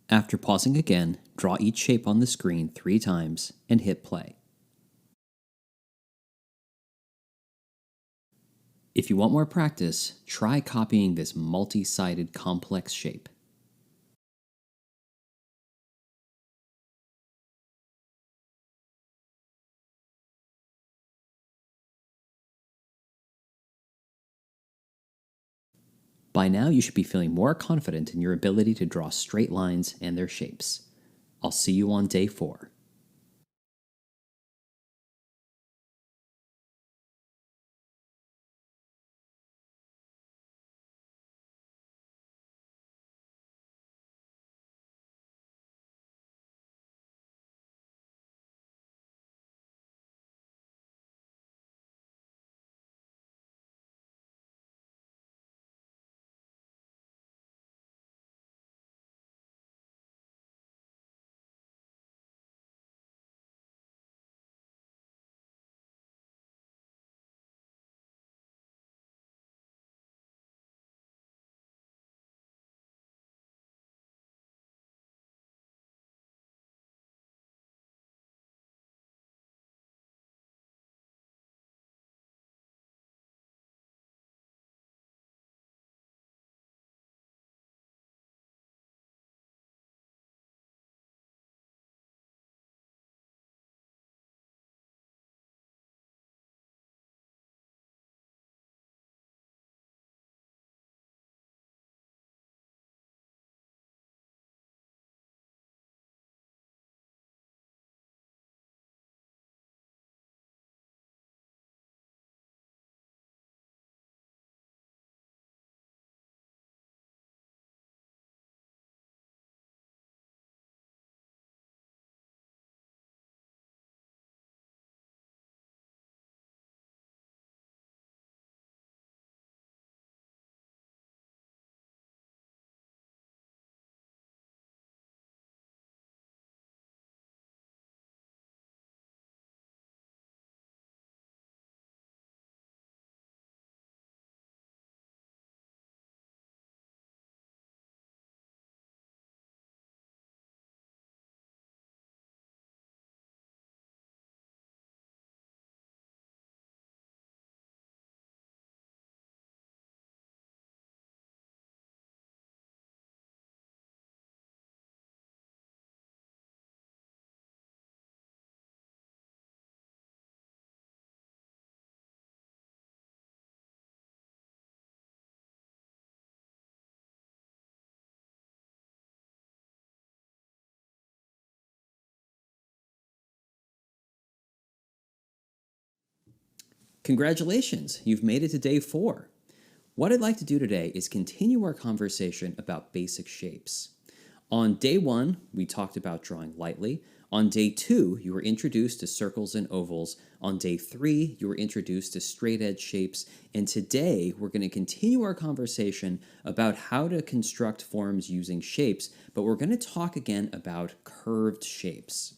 After pausing again, draw each shape on the screen 3 times and hit play. If you want more practice, try copying this multi-sided complex shape. By now, you should be feeling more confident in your ability to draw straight lines and their shapes. I'll see you on day 4. Congratulations, you've made it to day 4. What I'd like to do today is continue our conversation about basic shapes. On day 1, we talked about drawing lightly. On day 2, you were introduced to circles and ovals. On day 3, you were introduced to straight edge shapes. And today, we're going to continue our conversation about how to construct forms using shapes, but we're going to talk again about curved shapes.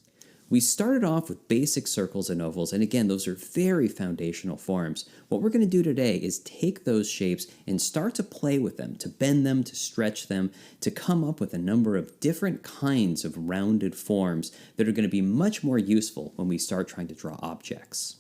We started off with basic circles and ovals, and again, those are very foundational forms. What we're going to do today is take those shapes and start to play with them, to bend them, to stretch them, to come up with a number of different kinds of rounded forms that are going to be much more useful when we start trying to draw objects.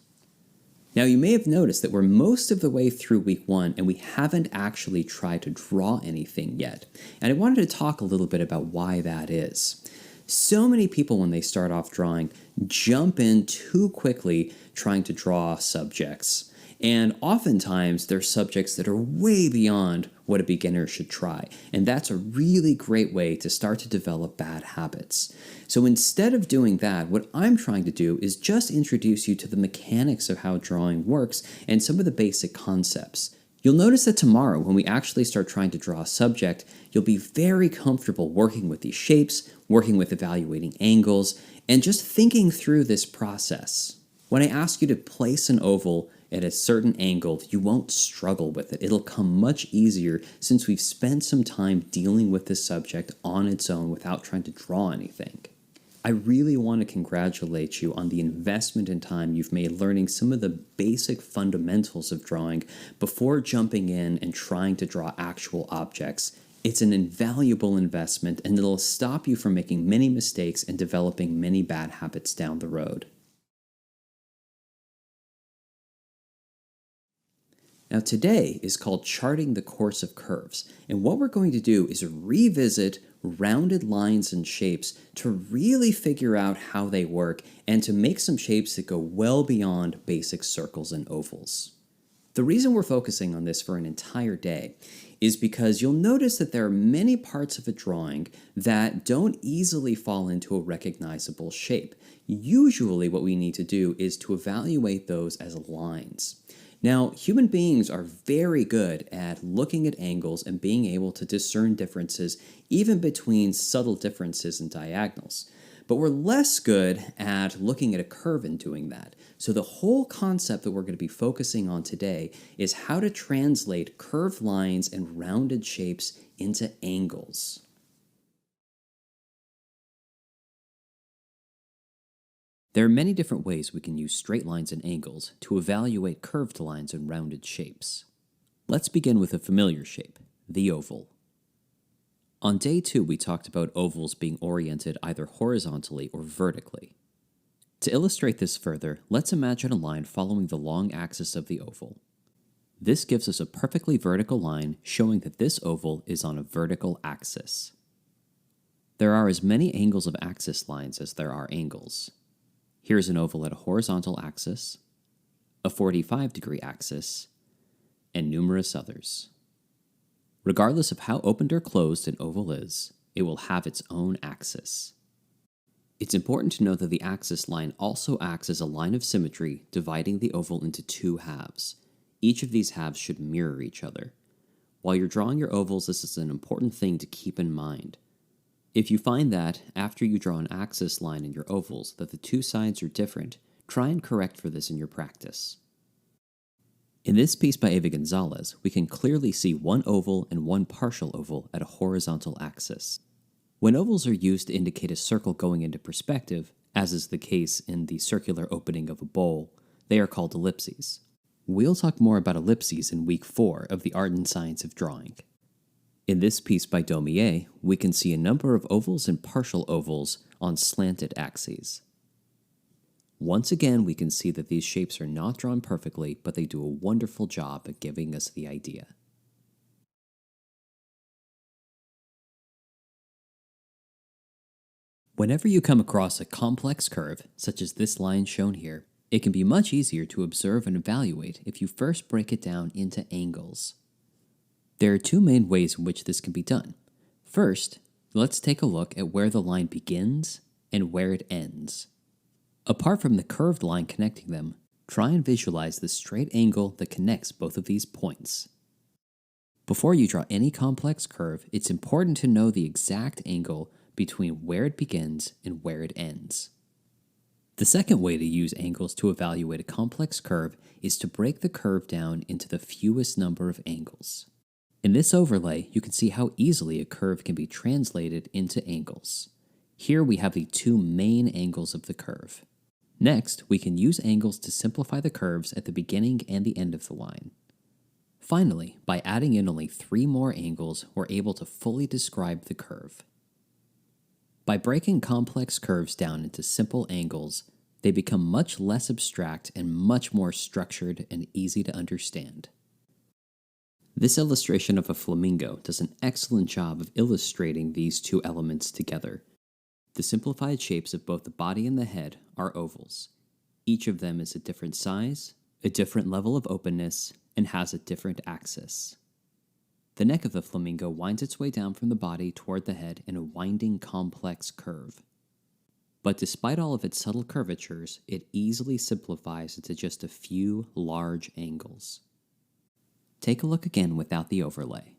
Now, you may have noticed that we're most of the way through week 1 and we haven't actually tried to draw anything yet. And I wanted to talk a little bit about why that is. So many people, when they start off drawing, jump in too quickly trying to draw subjects. And oftentimes, they're subjects that are way beyond what a beginner should try. And that's a really great way to start to develop bad habits. So instead of doing that, what I'm trying to do is just introduce you to the mechanics of how drawing works and some of the basic concepts. You'll notice that tomorrow, when we actually start trying to draw a subject, you'll be very comfortable working with these shapes, working with evaluating angles, and just thinking through this process. When I ask you to place an oval at a certain angle, you won't struggle with it. It'll come much easier since we've spent some time dealing with this subject on its own without trying to draw anything. I really want to congratulate you on the investment in time you've made learning some of the basic fundamentals of drawing before jumping in and trying to draw actual objects. It's an invaluable investment, and it'll stop you from making many mistakes and developing many bad habits down the road. Now, today is called Charting the Course of Curves, and what we're going to do is revisit rounded lines and shapes to really figure out how they work and to make some shapes that go well beyond basic circles and ovals. The reason we're focusing on this for an entire day is because you'll notice that there are many parts of a drawing that don't easily fall into a recognizable shape. Usually what we need to do is to evaluate those as lines. Now, human beings are very good at looking at angles and being able to discern differences even between subtle differences in diagonals. But we're less good at looking at a curve and doing that. So the whole concept that we're going to be focusing on today is how to translate curved lines and rounded shapes into angles. There are many different ways we can use straight lines and angles to evaluate curved lines and rounded shapes. Let's begin with a familiar shape, the oval. On day 2, we talked about ovals being oriented either horizontally or vertically. To illustrate this further, let's imagine a line following the long axis of the oval. This gives us a perfectly vertical line showing that this oval is on a vertical axis. There are as many angles of axis lines as there are angles. Here's an oval at a horizontal axis, a 45-degree axis, and numerous others. Regardless of how opened or closed an oval is, it will have its own axis. It's important to know that the axis line also acts as a line of symmetry dividing the oval into 2 halves. Each of these halves should mirror each other. While you're drawing your ovals, this is an important thing to keep in mind. If you find that, after you draw an axis line in your ovals, that the 2 sides are different, try and correct for this in your practice. In this piece by Eva Gonzalez, we can clearly see one oval and one partial oval at a horizontal axis. When ovals are used to indicate a circle going into perspective, as is the case in the circular opening of a bowl, they are called ellipses. We'll talk more about ellipses in week 4 of the Art and Science of Drawing. In this piece by Daumier, we can see a number of ovals and partial ovals on slanted axes. Once again, we can see that these shapes are not drawn perfectly, but they do a wonderful job at giving us the idea. Whenever you come across a complex curve, such as this line shown here, it can be much easier to observe and evaluate if you first break it down into angles. There are 2 main ways in which this can be done. First, let's take a look at where the line begins and where it ends. Apart from the curved line connecting them, Try and visualize the straight angle that connects both of these points. Before you draw any complex curve, it's important to know the exact angle between where it begins and where it ends. The second way to use angles to evaluate a complex curve is to break the curve down into the fewest number of angles. In this overlay, you can see how easily a curve can be translated into angles. Here we have the two main angles of the curve. Next, we can use angles to simplify the curves at the beginning and the end of the line. Finally, by adding in only 3 more angles, we're able to fully describe the curve. By breaking complex curves down into simple angles, they become much less abstract and much more structured and easy to understand. This illustration of a flamingo does an excellent job of illustrating these two elements together. The simplified shapes of both the body and the head are ovals. Each of them is a different size, a different level of openness, and has a different axis. The neck of the flamingo winds its way down from the body toward the head in a winding, complex curve. But despite all of its subtle curvatures, it easily simplifies into just a few large angles. Take a look again without the overlay.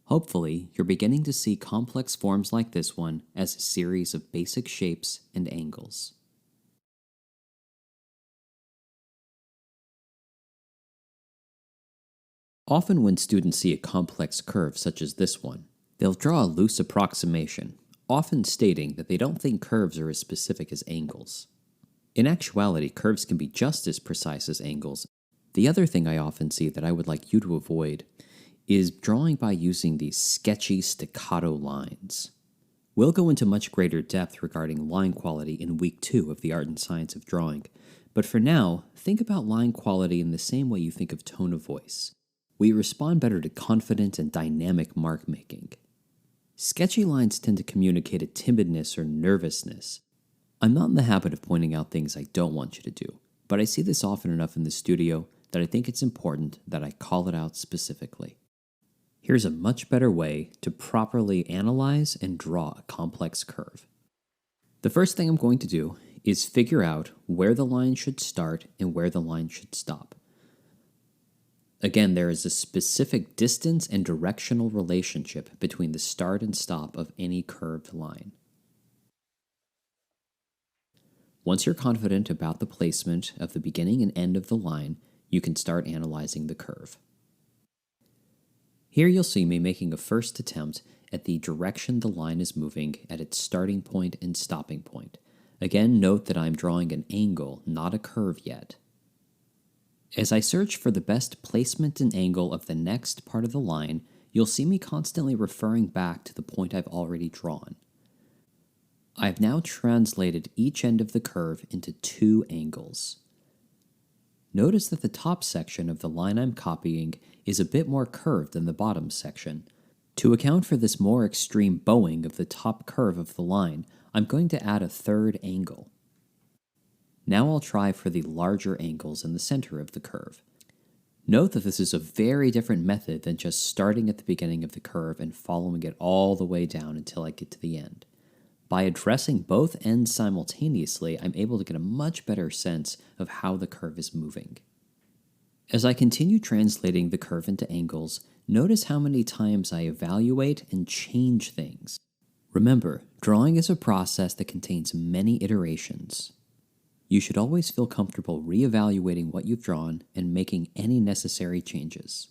Hopefully, you're beginning to see complex forms like this one as a series of basic shapes and angles. Often when students see a complex curve such as this one, they'll draw a loose approximation, often stating that they don't think curves are as specific as angles. In actuality, curves can be just as precise as angles. The other thing I often see that I would like you to avoid is drawing by using these sketchy staccato lines. We'll go into much greater depth regarding line quality in week 2 of the Art and Science of Drawing, but for now, think about line quality in the same way you think of tone of voice. We respond better to confident and dynamic mark making. Sketchy lines tend to communicate a timidness or nervousness. I'm not in the habit of pointing out things I don't want you to do, but I see this often enough in the studio that I think it's important that I call it out specifically. Here's a much better way to properly analyze and draw a complex curve. The first thing I'm going to do is figure out where the line should start and where the line should stop. Again, there is a specific distance and directional relationship between the start and stop of any curved line. Once you're confident about the placement of the beginning and end of the line, you can start analyzing the curve. Here you'll see me making a first attempt at the direction the line is moving at its starting point and stopping point. Again, note that I'm drawing an angle, not a curve yet. As I search for the best placement and angle of the next part of the line, you'll see me constantly referring back to the point I've already drawn. I've now translated each end of the curve into 2 angles. Notice that the top section of the line I'm copying is a bit more curved than the bottom section. To account for this more extreme bowing of the top curve of the line, I'm going to add a 3rd angle. Now I'll try for the larger angles in the center of the curve. Note that this is a very different method than just starting at the beginning of the curve and following it all the way down until I get to the end. By addressing both ends simultaneously, I'm able to get a much better sense of how the curve is moving. As I continue translating the curve into angles, notice how many times I evaluate and change things. Remember, drawing is a process that contains many iterations. You should always feel comfortable re-evaluating what you've drawn and making any necessary changes.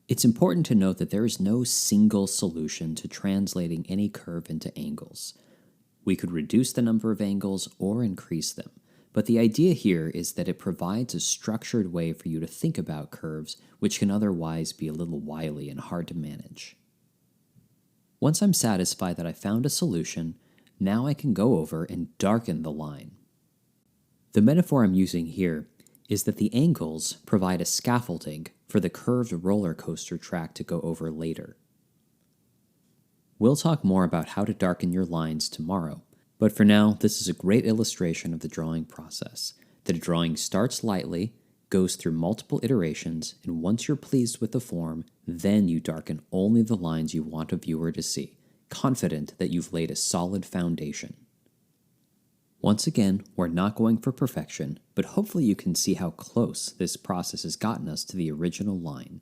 It's important to note that there is no single solution to translating any curve into angles. We could reduce the number of angles or increase them, but the idea here is that it provides a structured way for you to think about curves which can otherwise be a little wily and hard to manage. Once I'm satisfied that I found a solution, now I can go over and darken the line. The metaphor I'm using here is that the angles provide a scaffolding for the curved roller coaster track to go over later. We'll talk more about how to darken your lines tomorrow, but for now, this is a great illustration of the drawing process. That a drawing starts lightly, goes through multiple iterations, and once you're pleased with the form, then you darken only the lines you want a viewer to see, confident that you've laid a solid foundation. Once again, we're not going for perfection, but hopefully you can see how close this process has gotten us to the original line.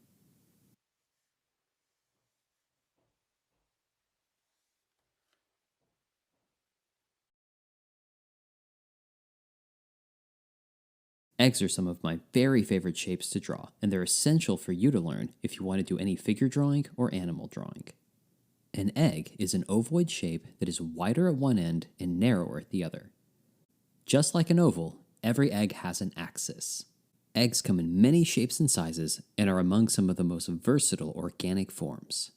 Eggs are some of my very favorite shapes to draw, and they're essential for you to learn if you want to do any figure drawing or animal drawing. An egg is an ovoid shape that is wider at one end and narrower at the other. Just like an oval, every egg has an axis. Eggs come in many shapes and sizes and are among some of the most versatile organic forms.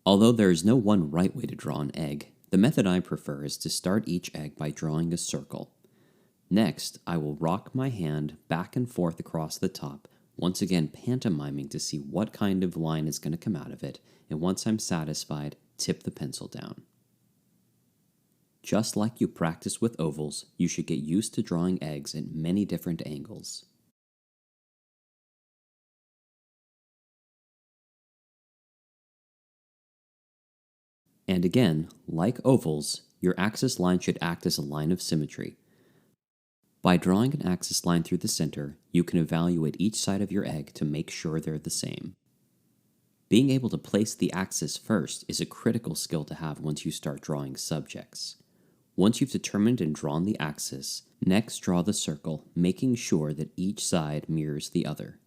Although there is no one right way to draw an egg, the method I prefer is to start each egg by drawing a circle. Next, I will rock my hand back and forth across the top, once again pantomiming to see what kind of line is going to come out of it, and once I'm satisfied, tip the pencil down. Just like you practice with ovals, you should get used to drawing eggs at many different angles. And again, like ovals, your axis line should act as a line of symmetry. By drawing an axis line through the center, you can evaluate each side of your egg to make sure they're the same. Being able to place the axis first is a critical skill to have once you start drawing subjects. Once you've determined and drawn the axis, next draw the circle, making sure that each side mirrors the other.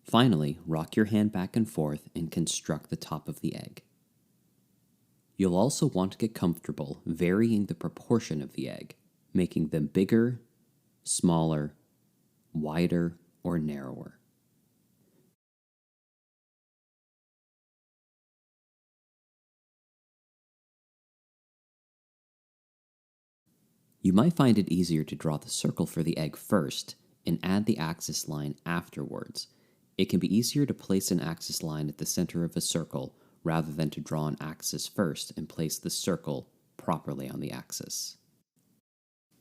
Finally, rock your hand back and forth and construct the top of the egg. You'll also want to get comfortable varying the proportion of the egg, making them bigger, smaller, wider, or narrower. You might find it easier to draw the circle for the egg first and add the axis line afterwards. It can be easier to place an axis line at the center of a circle rather than to draw an axis first and place the circle properly on the axis.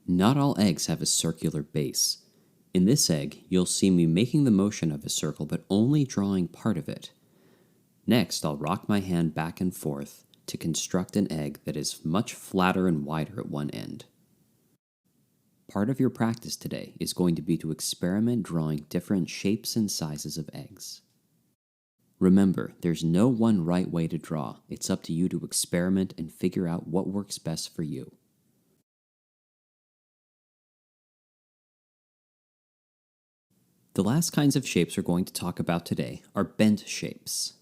Not all eggs have a circular base. In this egg, you'll see me making the motion of a circle but only drawing part of it. Next, I'll rock my hand back and forth to construct an egg that is much flatter and wider at one end. Part of your practice today is going to be to experiment drawing different shapes and sizes of eggs. Remember, there's no one right way to draw. It's up to you to experiment and figure out what works best for you. The last kinds of shapes we're going to talk about today are bent shapes.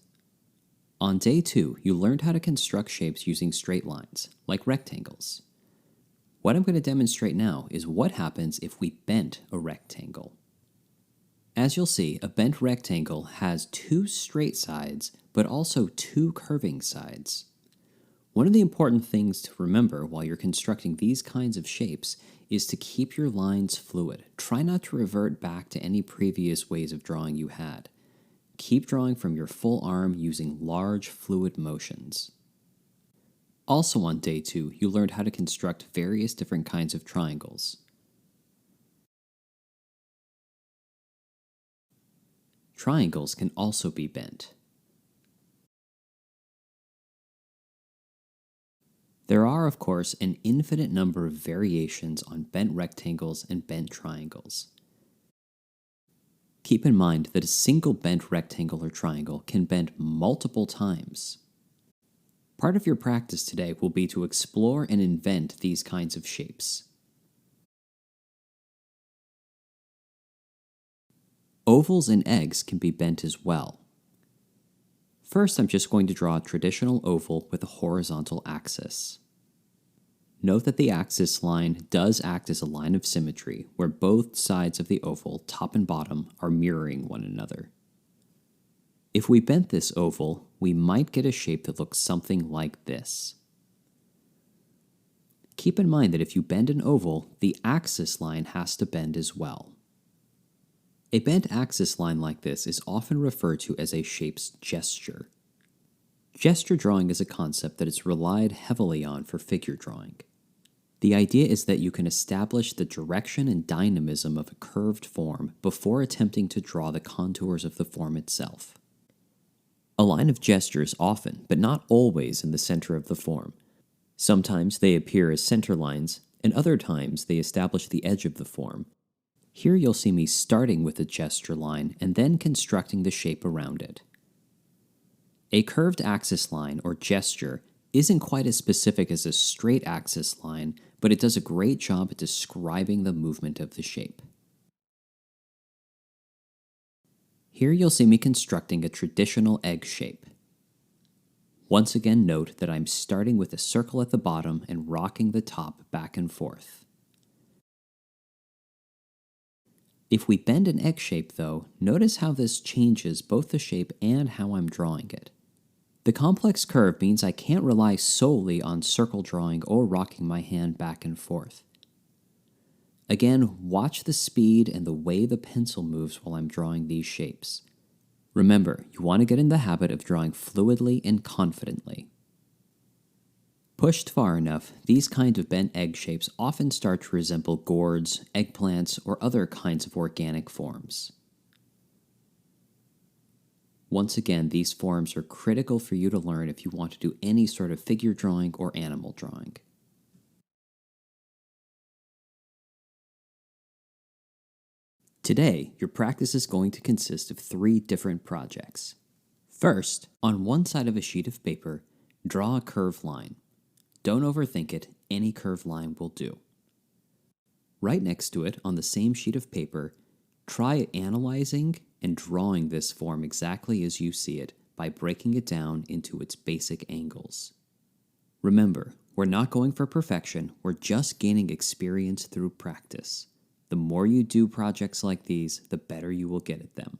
On day 2, you learned how to construct shapes using straight lines, like rectangles. What I'm going to demonstrate now is what happens if we bent a rectangle. As you'll see, a bent rectangle has 2 straight sides, but also 2 curving sides. One of the important things to remember while you're constructing these kinds of shapes is to keep your lines fluid. Try not to revert back to any previous ways of drawing you had. Keep drawing from your full arm using large fluid motions. Also on day 2, you learned how to construct various different kinds of triangles. Triangles can also be bent. There are, of course, an infinite number of variations on bent rectangles and bent triangles. Keep in mind that a single bent rectangle or triangle can bend multiple times. Part of your practice today will be to explore and invent these kinds of shapes. Ovals and eggs can be bent as well. First, I'm just going to draw a traditional oval with a horizontal axis. Note that the axis line does act as a line of symmetry, where both sides of the oval, top and bottom, are mirroring one another. If we bent this oval, we might get a shape that looks something like this. Keep in mind that if you bend an oval, the axis line has to bend as well. A bent axis line like this is often referred to as a shape's gesture. Gesture drawing is a concept that is relied heavily on for figure drawing. The idea is that you can establish the direction and dynamism of a curved form before attempting to draw the contours of the form itself. A line of gesture is often, but not always, in the center of the form. Sometimes they appear as center lines, and other times they establish the edge of the form. Here you'll see me starting with a gesture line and then constructing the shape around it. A curved axis line, or gesture, isn't quite as specific as a straight axis line, but it does a great job at describing the movement of the shape. Here you'll see me constructing a traditional egg shape. Once again, note that I'm starting with a circle at the bottom and rocking the top back and forth. If we bend an egg shape, though, notice how this changes both the shape and how I'm drawing it. The complex curve means I can't rely solely on circle drawing or rocking my hand back and forth. Again, watch the speed and the way the pencil moves while I'm drawing these shapes. Remember, you want to get in the habit of drawing fluidly and confidently. Pushed far enough, these kinds of bent egg shapes often start to resemble gourds, eggplants, or other kinds of organic forms. Once again, these forms are critical for you to learn if you want to do any sort of figure drawing or animal drawing. Today, your practice is going to consist of 3 different projects. First, on one side of a sheet of paper, draw a curved line. Don't overthink it, any curved line will do. Right next to it, on the same sheet of paper, try analyzing and drawing this form exactly as you see it by breaking it down into its basic angles. Remember, we're not going for perfection, we're just gaining experience through practice. The more you do projects like these, the better you will get at them.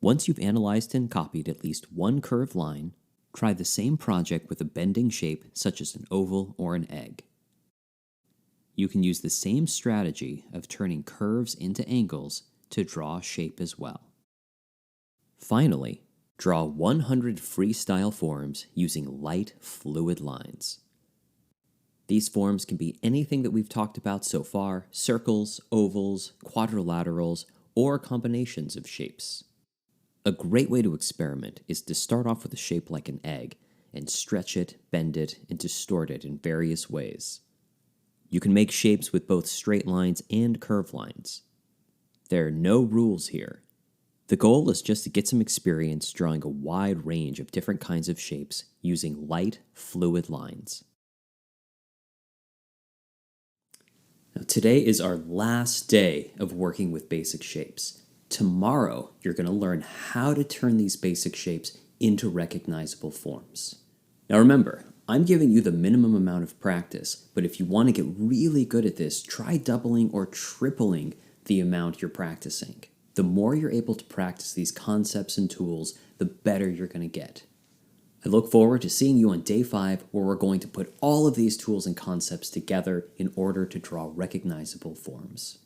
Once you've analyzed and copied at least one curved line, try the same project with a bending shape such as an oval or an egg. You can use the same strategy of turning curves into angles to draw a shape as well. Finally, draw 100 freestyle forms using light, fluid lines. These forms can be anything that we've talked about so far: circles, ovals, quadrilaterals, or combinations of shapes. A great way to experiment is to start off with a shape like an egg and stretch it, bend it, and distort it in various ways. You can make shapes with both straight lines and curved lines. There are no rules here. The goal is just to get some experience drawing a wide range of different kinds of shapes using light, fluid lines. Now, today is our last day of working with basic shapes. Tomorrow, you're going to learn how to turn these basic shapes into recognizable forms. Now remember, I'm giving you the minimum amount of practice, but if you want to get really good at this, try doubling or tripling the amount you're practicing. The more you're able to practice these concepts and tools, the better you're going to get. I look forward to seeing you on day 5, where we're going to put all of these tools and concepts together in order to draw recognizable forms.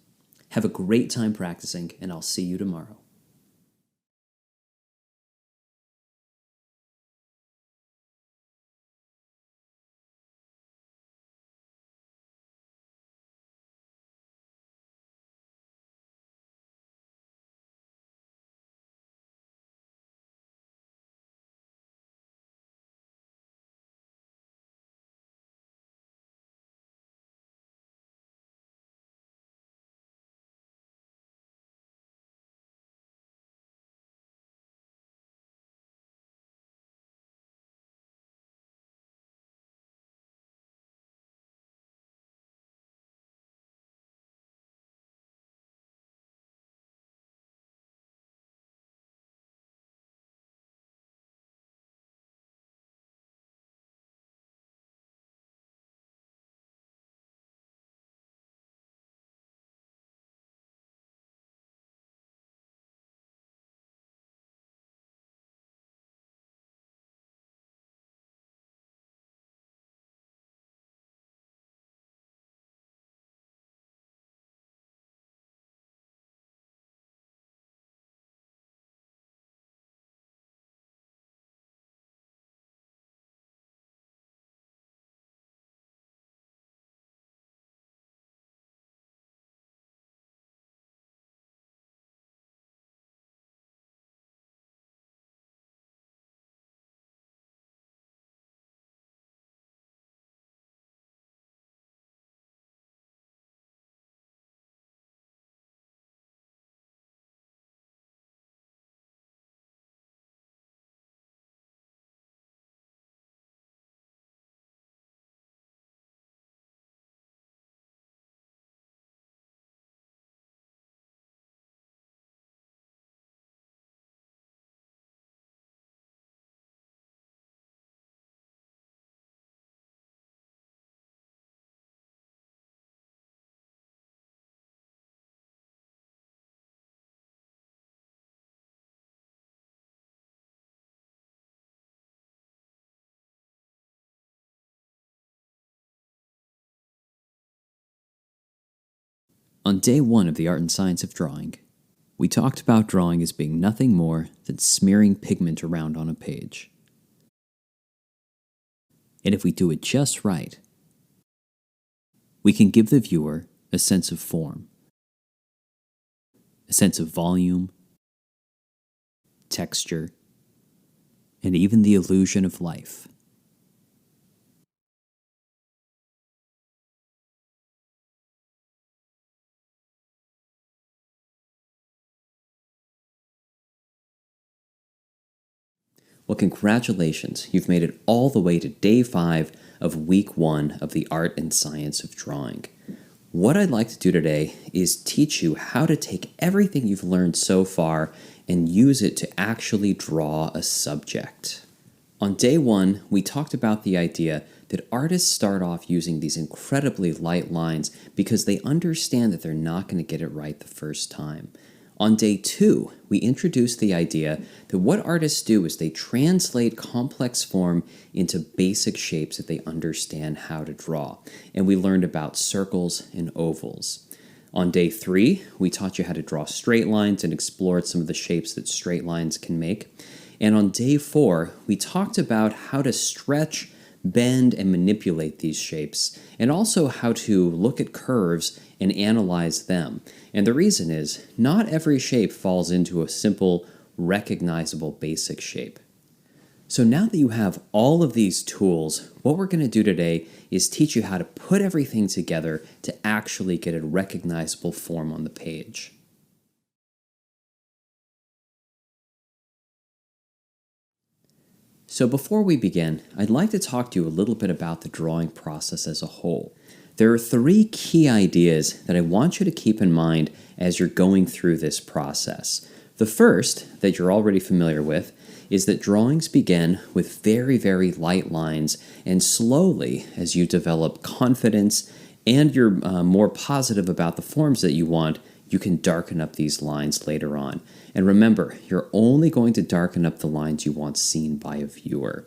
Have a great time practicing, and I'll see you tomorrow. On day one of the Art and Science of Drawing, we talked about drawing as being nothing more than smearing pigment around on a page. And if we do it just right, we can give the viewer a sense of form, a sense of volume, texture, and even the illusion of life. Well, congratulations. You've made it all the way to day 5 of week 1 of the Art and Science of Drawing. What I'd like to do today is teach you how to take everything you've learned so far and use it to actually draw a subject. On day 1, we talked about the idea that artists start off using these incredibly light lines because they understand that they're not going to get it right the first time. On day 2, we introduced the idea that what artists do is they translate complex form into basic shapes that they understand how to draw. And we learned about circles and ovals. On day 3, we taught you how to draw straight lines and explored some of the shapes that straight lines can make. And on day 4, we talked about how to stretch, bend, and manipulate these shapes, and also how to look at curves and analyze them. And the reason is, not every shape falls into a simple, recognizable basic shape. So now that you have all of these tools, what we're going to do today is teach you how to put everything together to actually get a recognizable form on the page. So before we begin, I'd like to talk to you a little bit about the drawing process as a whole. There are 3 key ideas that I want you to keep in mind as you're going through this process. The first, that you're already familiar with, is that drawings begin with very, very light lines, and slowly, as you develop confidence and you're more positive about the forms that you want, you can darken up these lines later on. And remember, you're only going to darken up the lines you want seen by a viewer.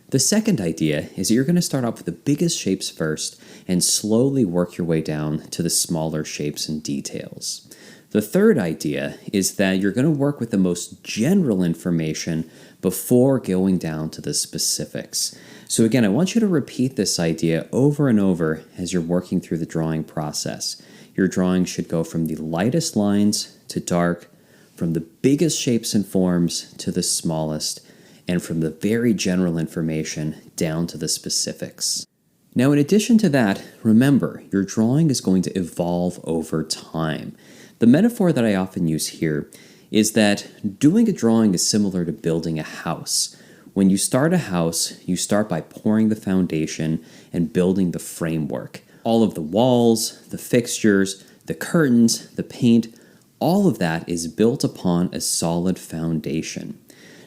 The second idea is that you're going to start off with the biggest shapes first and slowly work your way down to the smaller shapes and details. The third idea is that you're going to work with the most general information before going down to the specifics. So again, I want you to repeat this idea over and over as you're working through the drawing process. Your drawing should go from the lightest lines to dark, from the biggest shapes and forms to the smallest, and from the very general information down to the specifics. Now, in addition to that, remember, your drawing is going to evolve over time. The metaphor that I often use here is that doing a drawing is similar to building a house. When you start a house, you start by pouring the foundation and building the framework. All of the walls, the fixtures, the curtains, the paint, all of that is built upon a solid foundation.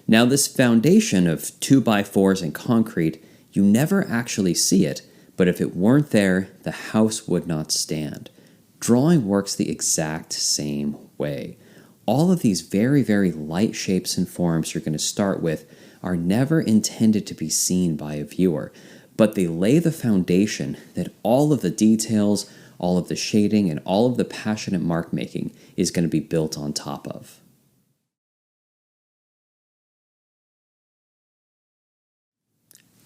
Now, this foundation of 2x4s and concrete, you never actually see it, but if it weren't there, the house would not stand. Drawing works the exact same way. All of these very, very light shapes and forms you're going to start with are never intended to be seen by a viewer, but they lay the foundation that all of the details, all of the shading, and all of the passionate mark making is going to be built on top of.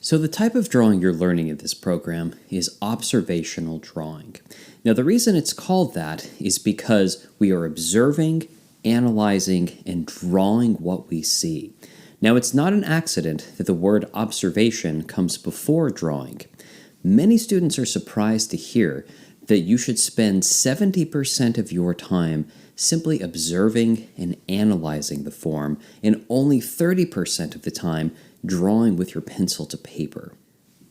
So the type of drawing you're learning in this program is observational drawing. Now, the reason it's called that is because we are observing, analyzing, and drawing what we see. Now, it's not an accident that the word observation comes before drawing. Many students are surprised to hear that you should spend 70% of your time simply observing and analyzing the form, and only 30% of the time drawing with your pencil to paper.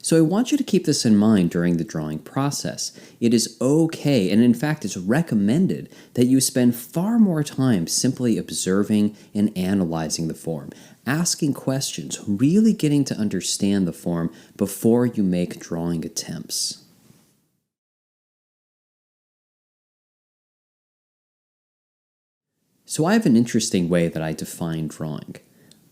So I want you to keep this in mind during the drawing process. It is okay, and in fact it's recommended, that you spend far more time simply observing and analyzing the form, asking questions, really getting to understand the form before you make drawing attempts. So I have an interesting way that I define drawing.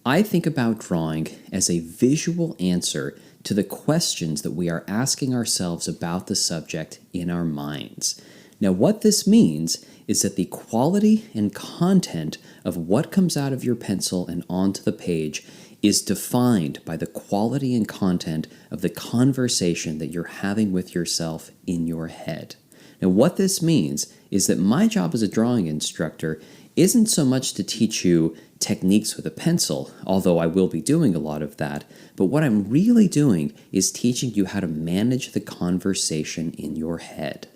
I think about drawing as a visual answer to the questions that we are asking ourselves about the subject in our minds. Now, what this means is that the quality and content of what comes out of your pencil and onto the page is defined by the quality and content of the conversation that you're having with yourself in your head. Now, what this means is that my job as a drawing instructor isn't so much to teach you techniques with a pencil, although I will be doing a lot of that, but what I'm really doing is teaching you how to manage the conversation in your head.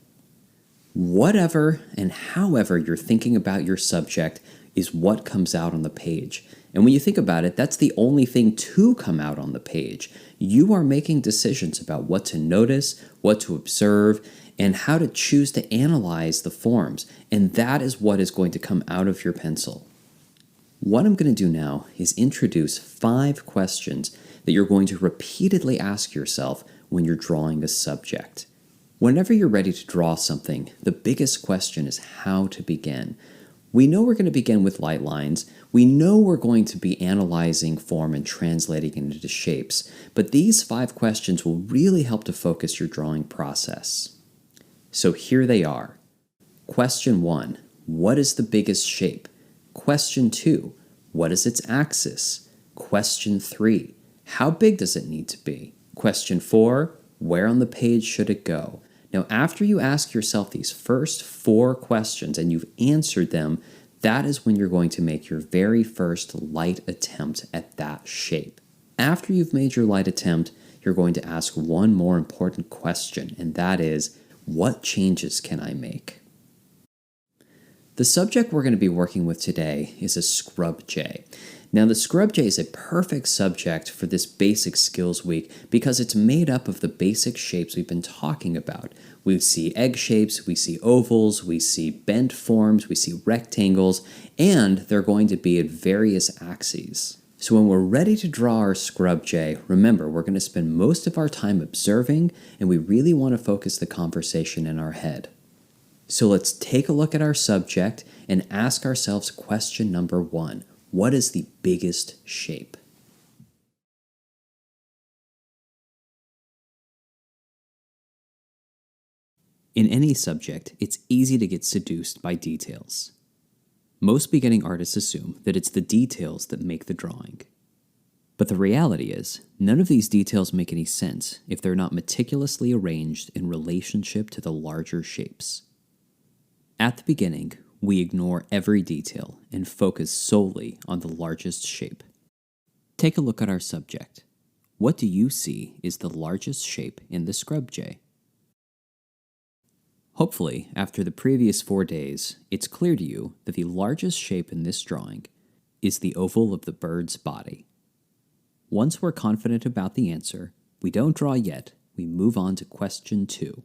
Whatever and however you're thinking about your subject is what comes out on the page. And when you think about it, that's the only thing to come out on the page. You are making decisions about what to notice, what to observe, and how to choose to analyze the forms. And that is what is going to come out of your pencil. What I'm going to do now is introduce 5 questions that you're going to repeatedly ask yourself when you're drawing a subject. Whenever you're ready to draw something, the biggest question is how to begin. We know we're going to begin with light lines. We know we're going to be analyzing form and translating it into shapes, but these 5 questions will really help to focus your drawing process. So here they are. Question 1, what is the biggest shape? Question 2, what is its axis? Question 3, how big does it need to be? Question 4, where on the page should it go? Now, after you ask yourself these first 4 questions and you've answered them, that is when you're going to make your very first light attempt at that shape. After you've made your light attempt, you're going to ask one more important question, and that is, what changes can I make? The subject we're going to be working with today is a scrub jay. Now, the scrub jay is a perfect subject for this basic skills week because it's made up of the basic shapes we've been talking about. We see egg shapes, we see ovals, we see bent forms, we see rectangles, and they're going to be at various axes. So when we're ready to draw our scrub jay, remember, we're going to spend most of our time observing, and we really want to focus the conversation in our head. So let's take a look at our subject and ask ourselves question number 1. What is the biggest shape? In any subject, it's easy to get seduced by details. Most beginning artists assume that it's the details that make the drawing. But the reality is, none of these details make any sense if they're not meticulously arranged in relationship to the larger shapes. At the beginning, we ignore every detail and focus solely on the largest shape. Take a look at our subject. What do you see is the largest shape in the scrub jay? Hopefully, after the previous 4 days, it's clear to you that the largest shape in this drawing is the oval of the bird's body. Once we're confident about the answer, we don't draw yet, we move on to question 2.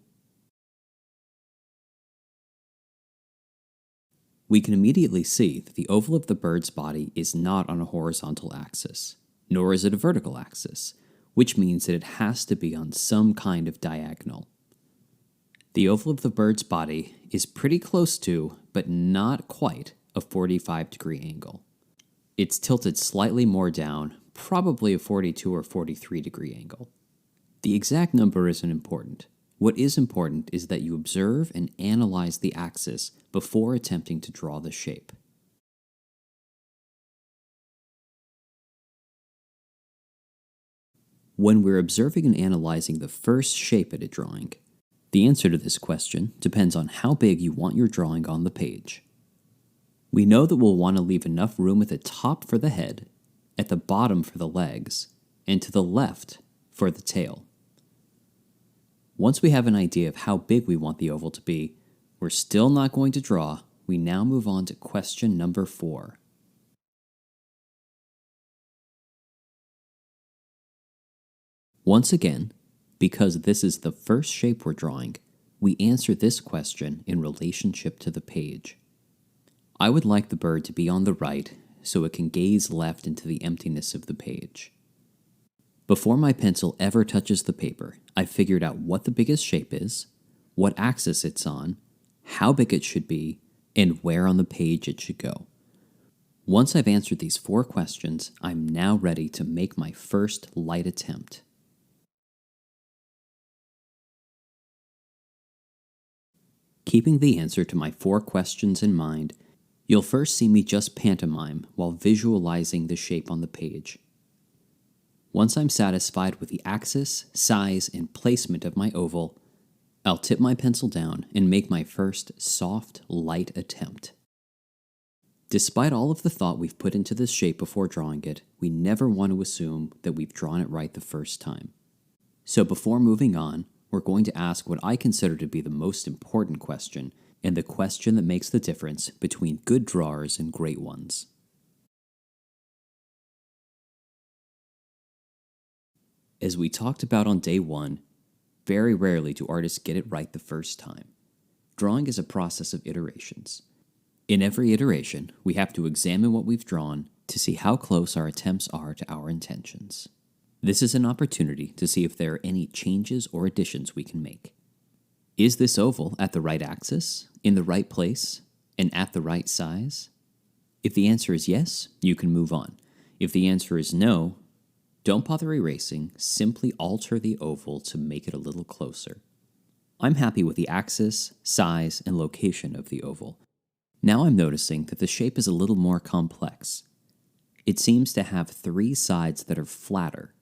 We can immediately see that the oval of the bird's body is not on a horizontal axis, nor is it a vertical axis, which means that it has to be on some kind of diagonal. The oval of the bird's body is pretty close to, but not quite, a 45-degree angle. It's tilted slightly more down, probably a 42 or 43-degree angle. The exact number isn't important. What is important is that you observe and analyze the axis before attempting to draw the shape. When we're observing and analyzing the first shape at a drawing, the answer to this question depends on how big you want your drawing on the page. We know that we'll want to leave enough room at the top for the head, at the bottom for the legs, and to the left for the tail. Once we have an idea of how big we want the oval to be, we're still not going to draw. We now move on to question number 4. Once again, because this is the first shape we're drawing, we answer this question in relationship to the page. I would like the bird to be on the right so it can gaze left into the emptiness of the page. Before my pencil ever touches the paper, I've figured out what the biggest shape is, what axis it's on, how big it should be, and where on the page it should go. Once I've answered these 4 questions, I'm now ready to make my first light attempt. Keeping the answer to my 4 questions in mind, you'll first see me just pantomime while visualizing the shape on the page. Once I'm satisfied with the axis, size, and placement of my oval, I'll tip my pencil down and make my first soft, light attempt. Despite all of the thought we've put into this shape before drawing it, we never want to assume that we've drawn it right the first time. So before moving on, we're going to ask what I consider to be the most important question, and the question that makes the difference between good drawers and great ones. As we talked about on day 1, very rarely do artists get it right the first time. Drawing is a process of iterations. In every iteration, we have to examine what we've drawn to see how close our attempts are to our intentions. This is an opportunity to see if there are any changes or additions we can make. Is this oval at the right axis, in the right place, and at the right size? If the answer is yes, you can move on. If the answer is no, don't bother erasing, simply alter the oval to make it a little closer. I'm happy with the axis, size, and location of the oval. Now I'm noticing that the shape is a little more complex. It seems to have 3 sides that are flatter.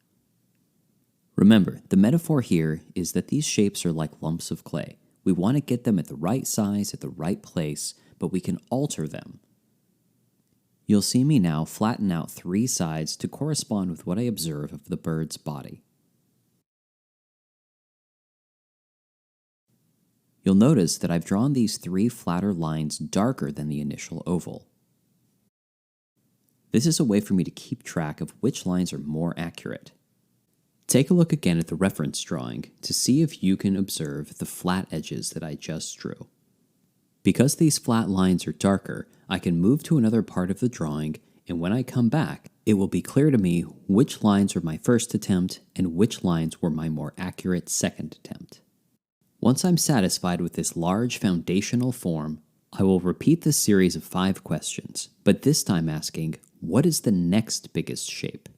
Remember, the metaphor here is that these shapes are like lumps of clay. We want to get them at the right size, at the right place, but we can alter them. You'll see me now flatten out 3 sides to correspond with what I observe of the bird's body. You'll notice that I've drawn these 3 flatter lines darker than the initial oval. This is a way for me to keep track of which lines are more accurate. Take a look again at the reference drawing to see if you can observe the flat edges that I just drew. Because these flat lines are darker, I can move to another part of the drawing, and when I come back, it will be clear to me which lines were my first attempt and which lines were my more accurate second attempt. Once I'm satisfied with this large foundational form, I will repeat this series of 5 questions, but this time asking, what is the next biggest shape?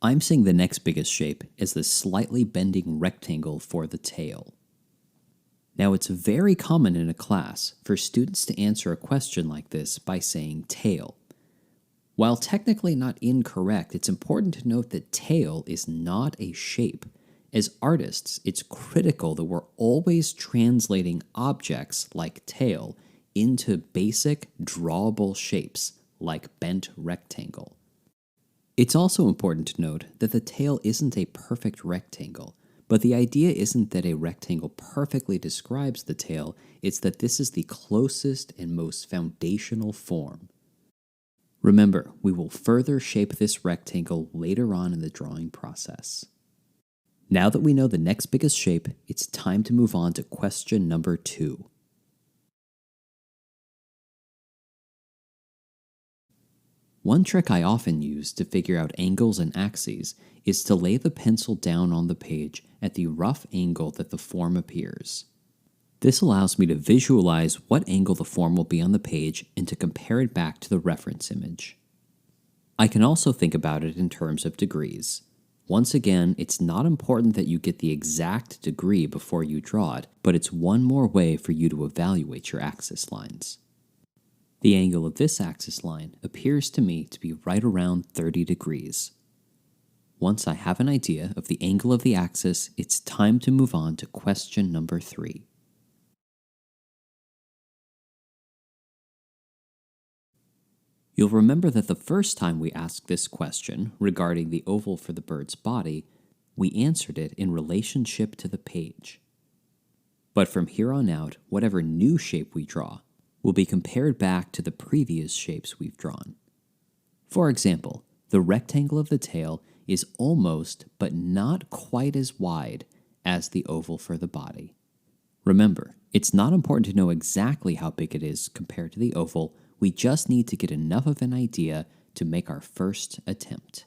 I'm seeing the next biggest shape as the slightly bending rectangle for the tail. Now, it's very common in a class for students to answer a question like this by saying tail. While technically not incorrect, it's important to note that tail is not a shape. As artists, it's critical that we're always translating objects like tail into basic drawable shapes like bent rectangle. It's also important to note that the tail isn't a perfect rectangle, but the idea isn't that a rectangle perfectly describes the tail, it's that this is the closest and most foundational form. Remember, we will further shape this rectangle later on in the drawing process. Now that we know the next biggest shape, it's time to move on to question number 2. One trick I often use to figure out angles and axes is to lay the pencil down on the page at the rough angle that the form appears. This allows me to visualize what angle the form will be on the page and to compare it back to the reference image. I can also think about it in terms of degrees. Once again, it's not important that you get the exact degree before you draw it, but it's one more way for you to evaluate your axis lines. The angle of this axis line appears to me to be right around 30 degrees. Once I have an idea of the angle of the axis, it's time to move on to question number 3. You'll remember that the first time we asked this question regarding the oval for the bird's body, we answered it in relationship to the page. But from here on out, whatever new shape we draw will be compared back to the previous shapes we've drawn. For example, the rectangle of the tail is almost but not quite as wide as the oval for the body. Remember, it's not important to know exactly how big it is compared to the oval, we just need to get enough of an idea to make our first attempt.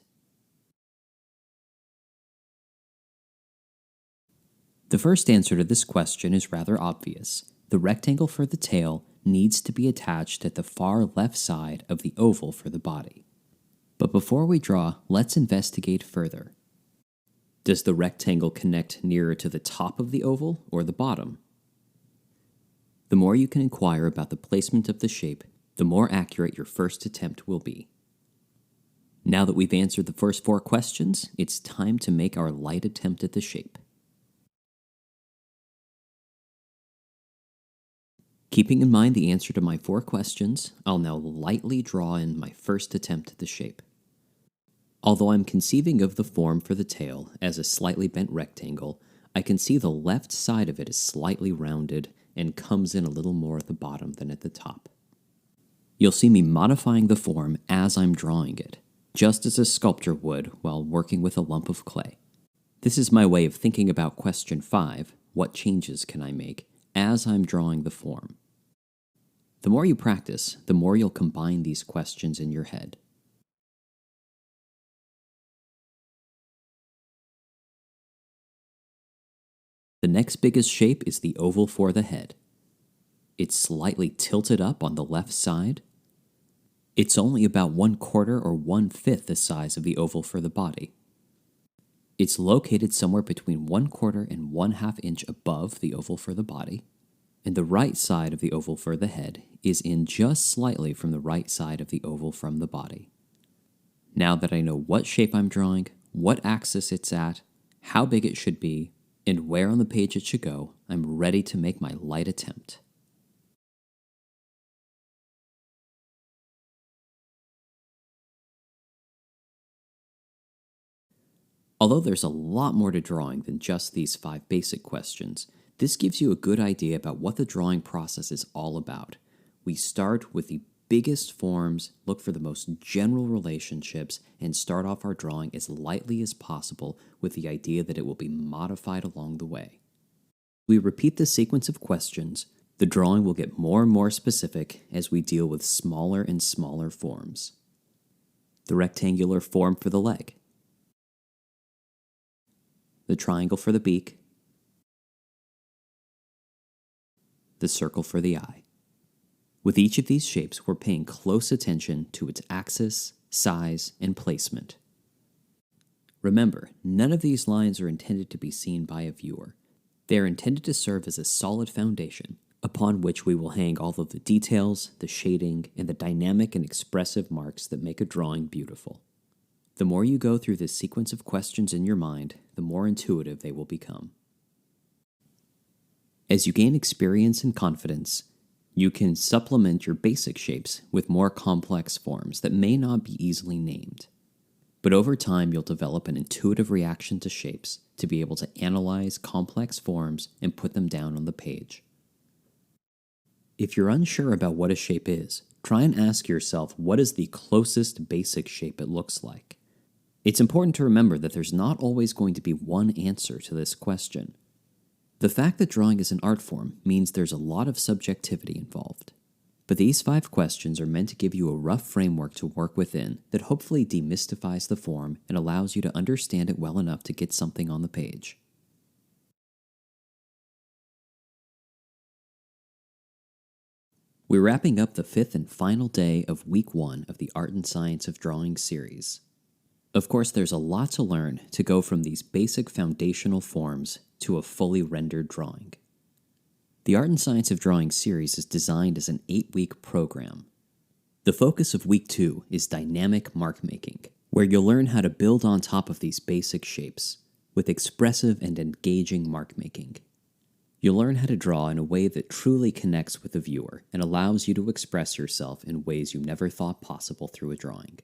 The first answer to this question is rather obvious. The rectangle for the tail needs to be attached at the far left side of the oval for the body. But before we draw, let's investigate further. Does the rectangle connect nearer to the top of the oval or the bottom? The more you can inquire about the placement of the shape, the more accurate your first attempt will be. Now that we've answered the first 4 questions, it's time to make our light attempt at the shape. Keeping in mind the answer to my 4 questions, I'll now lightly draw in my first attempt at the shape. Although I'm conceiving of the form for the tail as a slightly bent rectangle, I can see the left side of it is slightly rounded and comes in a little more at the bottom than at the top. You'll see me modifying the form as I'm drawing it, just as a sculptor would while working with a lump of clay. This is my way of thinking about question 5, what changes can I make, as I'm drawing the form. The more you practice, the more you'll combine these questions in your head. The next biggest shape is the oval for the head. It's slightly tilted up on the left side. It's only about 1/4 or 1/5 the size of the oval for the body. It's located somewhere between 1/4 and 1/2 inch above the oval for the body, and the right side of the oval for the head is in just slightly from the right side of the oval from the body. Now that I know what shape I'm drawing, what axis it's at, how big it should be, and where on the page it should go, I'm ready to make my light attempt. Although there's a lot more to drawing than just these 5 basic questions, this gives you a good idea about what the drawing process is all about. We start with the biggest forms, look for the most general relationships, and start off our drawing as lightly as possible with the idea that it will be modified along the way. We repeat the sequence of questions. The drawing will get more and more specific as we deal with smaller and smaller forms. The rectangular form for the leg, the triangle for the beak, the circle for the eye. With each of these shapes, we're paying close attention to its axis, size, and placement. Remember, none of these lines are intended to be seen by a viewer. They are intended to serve as a solid foundation upon which we will hang all of the details, the shading, and the dynamic and expressive marks that make a drawing beautiful. The more you go through this sequence of questions in your mind, the more intuitive they will become. As you gain experience and confidence, you can supplement your basic shapes with more complex forms that may not be easily named. But over time, you'll develop an intuitive reaction to shapes to be able to analyze complex forms and put them down on the page. If you're unsure about what a shape is, try and ask yourself what is the closest basic shape it looks like. It's important to remember that there's not always going to be one answer to this question. The fact that drawing is an art form means there's a lot of subjectivity involved. But these 5 questions are meant to give you a rough framework to work within that hopefully demystifies the form and allows you to understand it well enough to get something on the page. We're wrapping up the 5th and final day of Week 1 of the Art and Science of Drawing series. Of course, there's a lot to learn to go from these basic foundational forms to a fully rendered drawing. The Art and Science of Drawing series is designed as an 8-week program. The focus of Week 2 is dynamic mark making, where you'll learn how to build on top of these basic shapes with expressive and engaging mark making. You'll learn how to draw in a way that truly connects with the viewer and allows you to express yourself in ways you never thought possible through a drawing.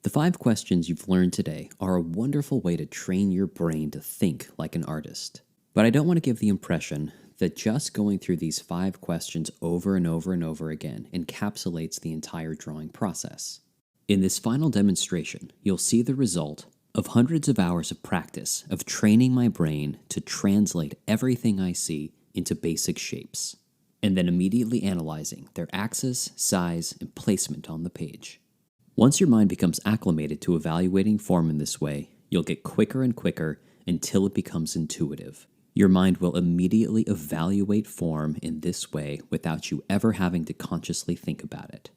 The 5 questions you've learned today are a wonderful way to train your brain to think like an artist. But I don't want to give the impression that just going through these 5 questions over and over and over again encapsulates the entire drawing process. In this final demonstration, you'll see the result of hundreds of hours of practice of training my brain to translate everything I see into basic shapes, and then immediately analyzing their axis, size, and placement on the page. Once your mind becomes acclimated to evaluating form in this way, you'll get quicker and quicker until it becomes intuitive. Your mind will immediately evaluate form in this way without you ever having to consciously think about it.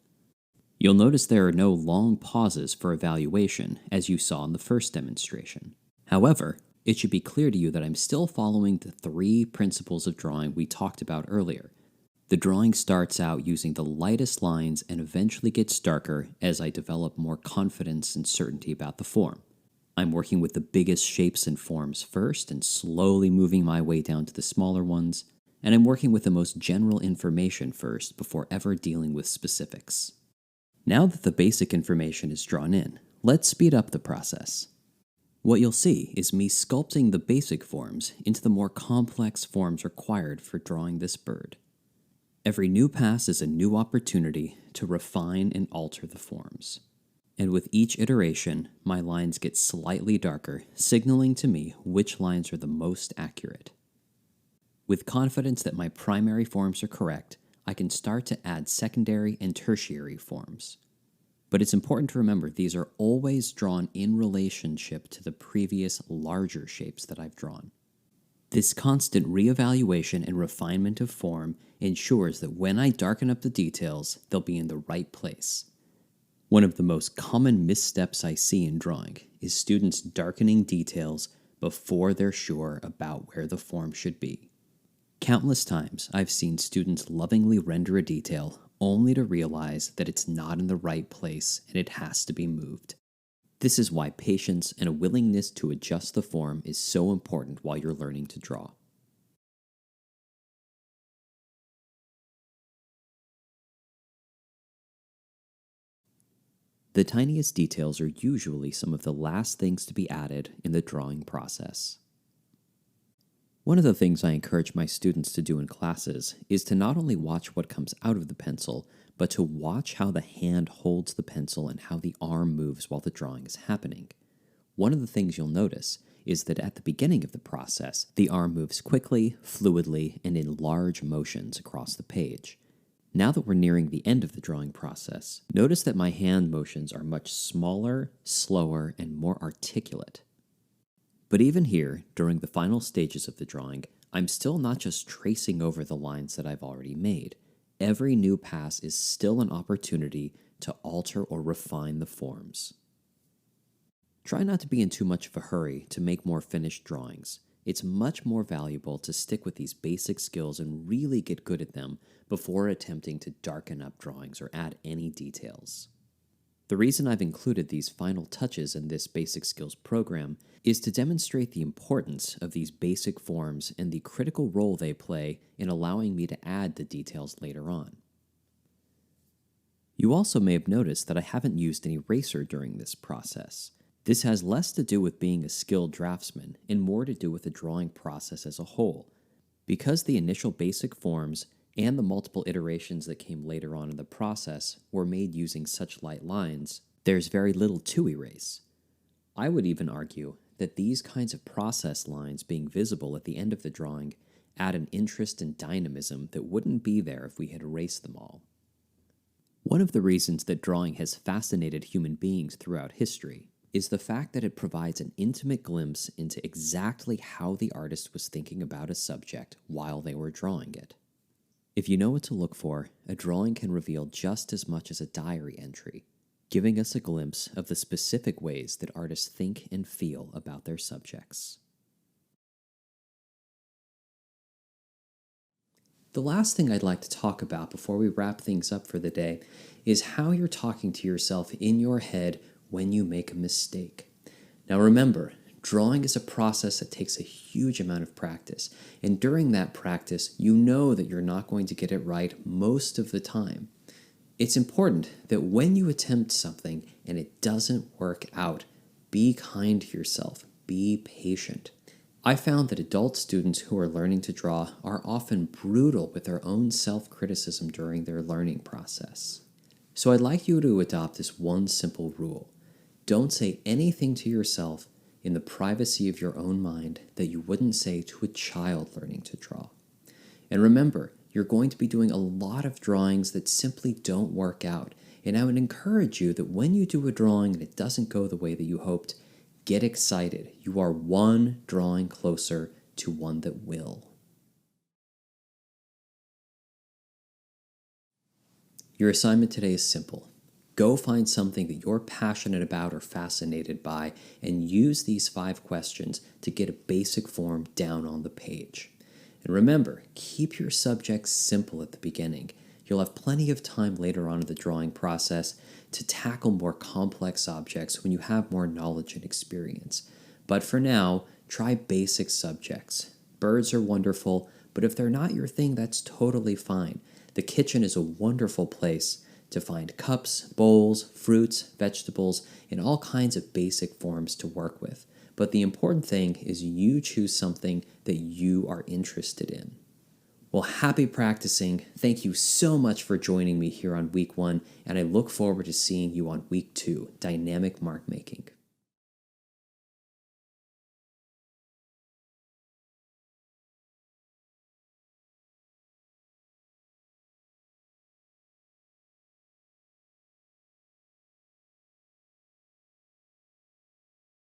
You'll notice there are no long pauses for evaluation, as you saw in the first demonstration. However, it should be clear to you that I'm still following the 3 principles of drawing we talked about earlier. The drawing starts out using the lightest lines and eventually gets darker as I develop more confidence and certainty about the form. I'm working with the biggest shapes and forms first and slowly moving my way down to the smaller ones, and I'm working with the most general information first before ever dealing with specifics. Now that the basic information is drawn in, let's speed up the process. What you'll see is me sculpting the basic forms into the more complex forms required for drawing this bird. Every new pass is a new opportunity to refine and alter the forms. And with each iteration, my lines get slightly darker, signaling to me which lines are the most accurate. With confidence that my primary forms are correct, I can start to add secondary and tertiary forms. But it's important to remember these are always drawn in relationship to the previous larger shapes that I've drawn. This constant reevaluation and refinement of form ensures that when I darken up the details, they'll be in the right place. One of the most common missteps I see in drawing is students darkening details before they're sure about where the form should be. Countless times I've seen students lovingly render a detail only to realize that it's not in the right place and it has to be moved. This is why patience and a willingness to adjust the form is so important while you're learning to draw. The tiniest details are usually some of the last things to be added in the drawing process. One of the things I encourage my students to do in classes is to not only watch what comes out of the pencil, but to watch how the hand holds the pencil and how the arm moves while the drawing is happening. One of the things you'll notice is that at the beginning of the process, the arm moves quickly, fluidly, and in large motions across the page. Now that we're nearing the end of the drawing process, notice that my hand motions are much smaller, slower, and more articulate. But even here, during the final stages of the drawing, I'm still not just tracing over the lines that I've already made. Every new pass is still an opportunity to alter or refine the forms. Try not to be in too much of a hurry to make more finished drawings. It's much more valuable to stick with these basic skills and really get good at them before attempting to darken up drawings or add any details. The reason I've included these final touches in this basic skills program is to demonstrate the importance of these basic forms and the critical role they play in allowing me to add the details later on. You also may have noticed that I haven't used an eraser during this process. This has less to do with being a skilled draftsman and more to do with the drawing process as a whole. Because the initial basic forms and the multiple iterations that came later on in the process were made using such light lines, there's very little to erase. I would even argue that these kinds of process lines being visible at the end of the drawing add an interest and dynamism that wouldn't be there if we had erased them all. One of the reasons that drawing has fascinated human beings throughout history is the fact that it provides an intimate glimpse into exactly how the artist was thinking about a subject while they were drawing it. If you know what to look for, a drawing can reveal just as much as a diary entry, giving us a glimpse of the specific ways that artists think and feel about their subjects. The last thing I'd like to talk about before we wrap things up for the day is how you're talking to yourself in your head when you make a mistake. Now remember, drawing is a process that takes a huge amount of practice, and during that practice, you know that you're not going to get it right most of the time. It's important that when you attempt something and it doesn't work out, be kind to yourself, be patient. I found that adult students who are learning to draw are often brutal with their own self-criticism during their learning process. So I'd like you to adopt this one simple rule. Don't say anything to yourself in the privacy of your own mind that you wouldn't say to a child learning to draw. And remember, you're going to be doing a lot of drawings that simply don't work out. And I would encourage you that when you do a drawing and it doesn't go the way that you hoped, get excited. You are one drawing closer to one that will. Your assignment today is simple. Go find something that you're passionate about or fascinated by and use these 5 questions to get a basic form down on the page. And remember, keep your subjects simple at the beginning. You'll have plenty of time later on in the drawing process to tackle more complex objects when you have more knowledge and experience. But for now, try basic subjects. Birds are wonderful, but if they're not your thing, that's totally fine. The kitchen is a wonderful place to find cups, bowls, fruits, vegetables, and all kinds of basic forms to work with. But the important thing is you choose something that you are interested in. Well, happy practicing. Thank you so much for joining me here on week 1, and I look forward to seeing you on week 2, dynamic mark making.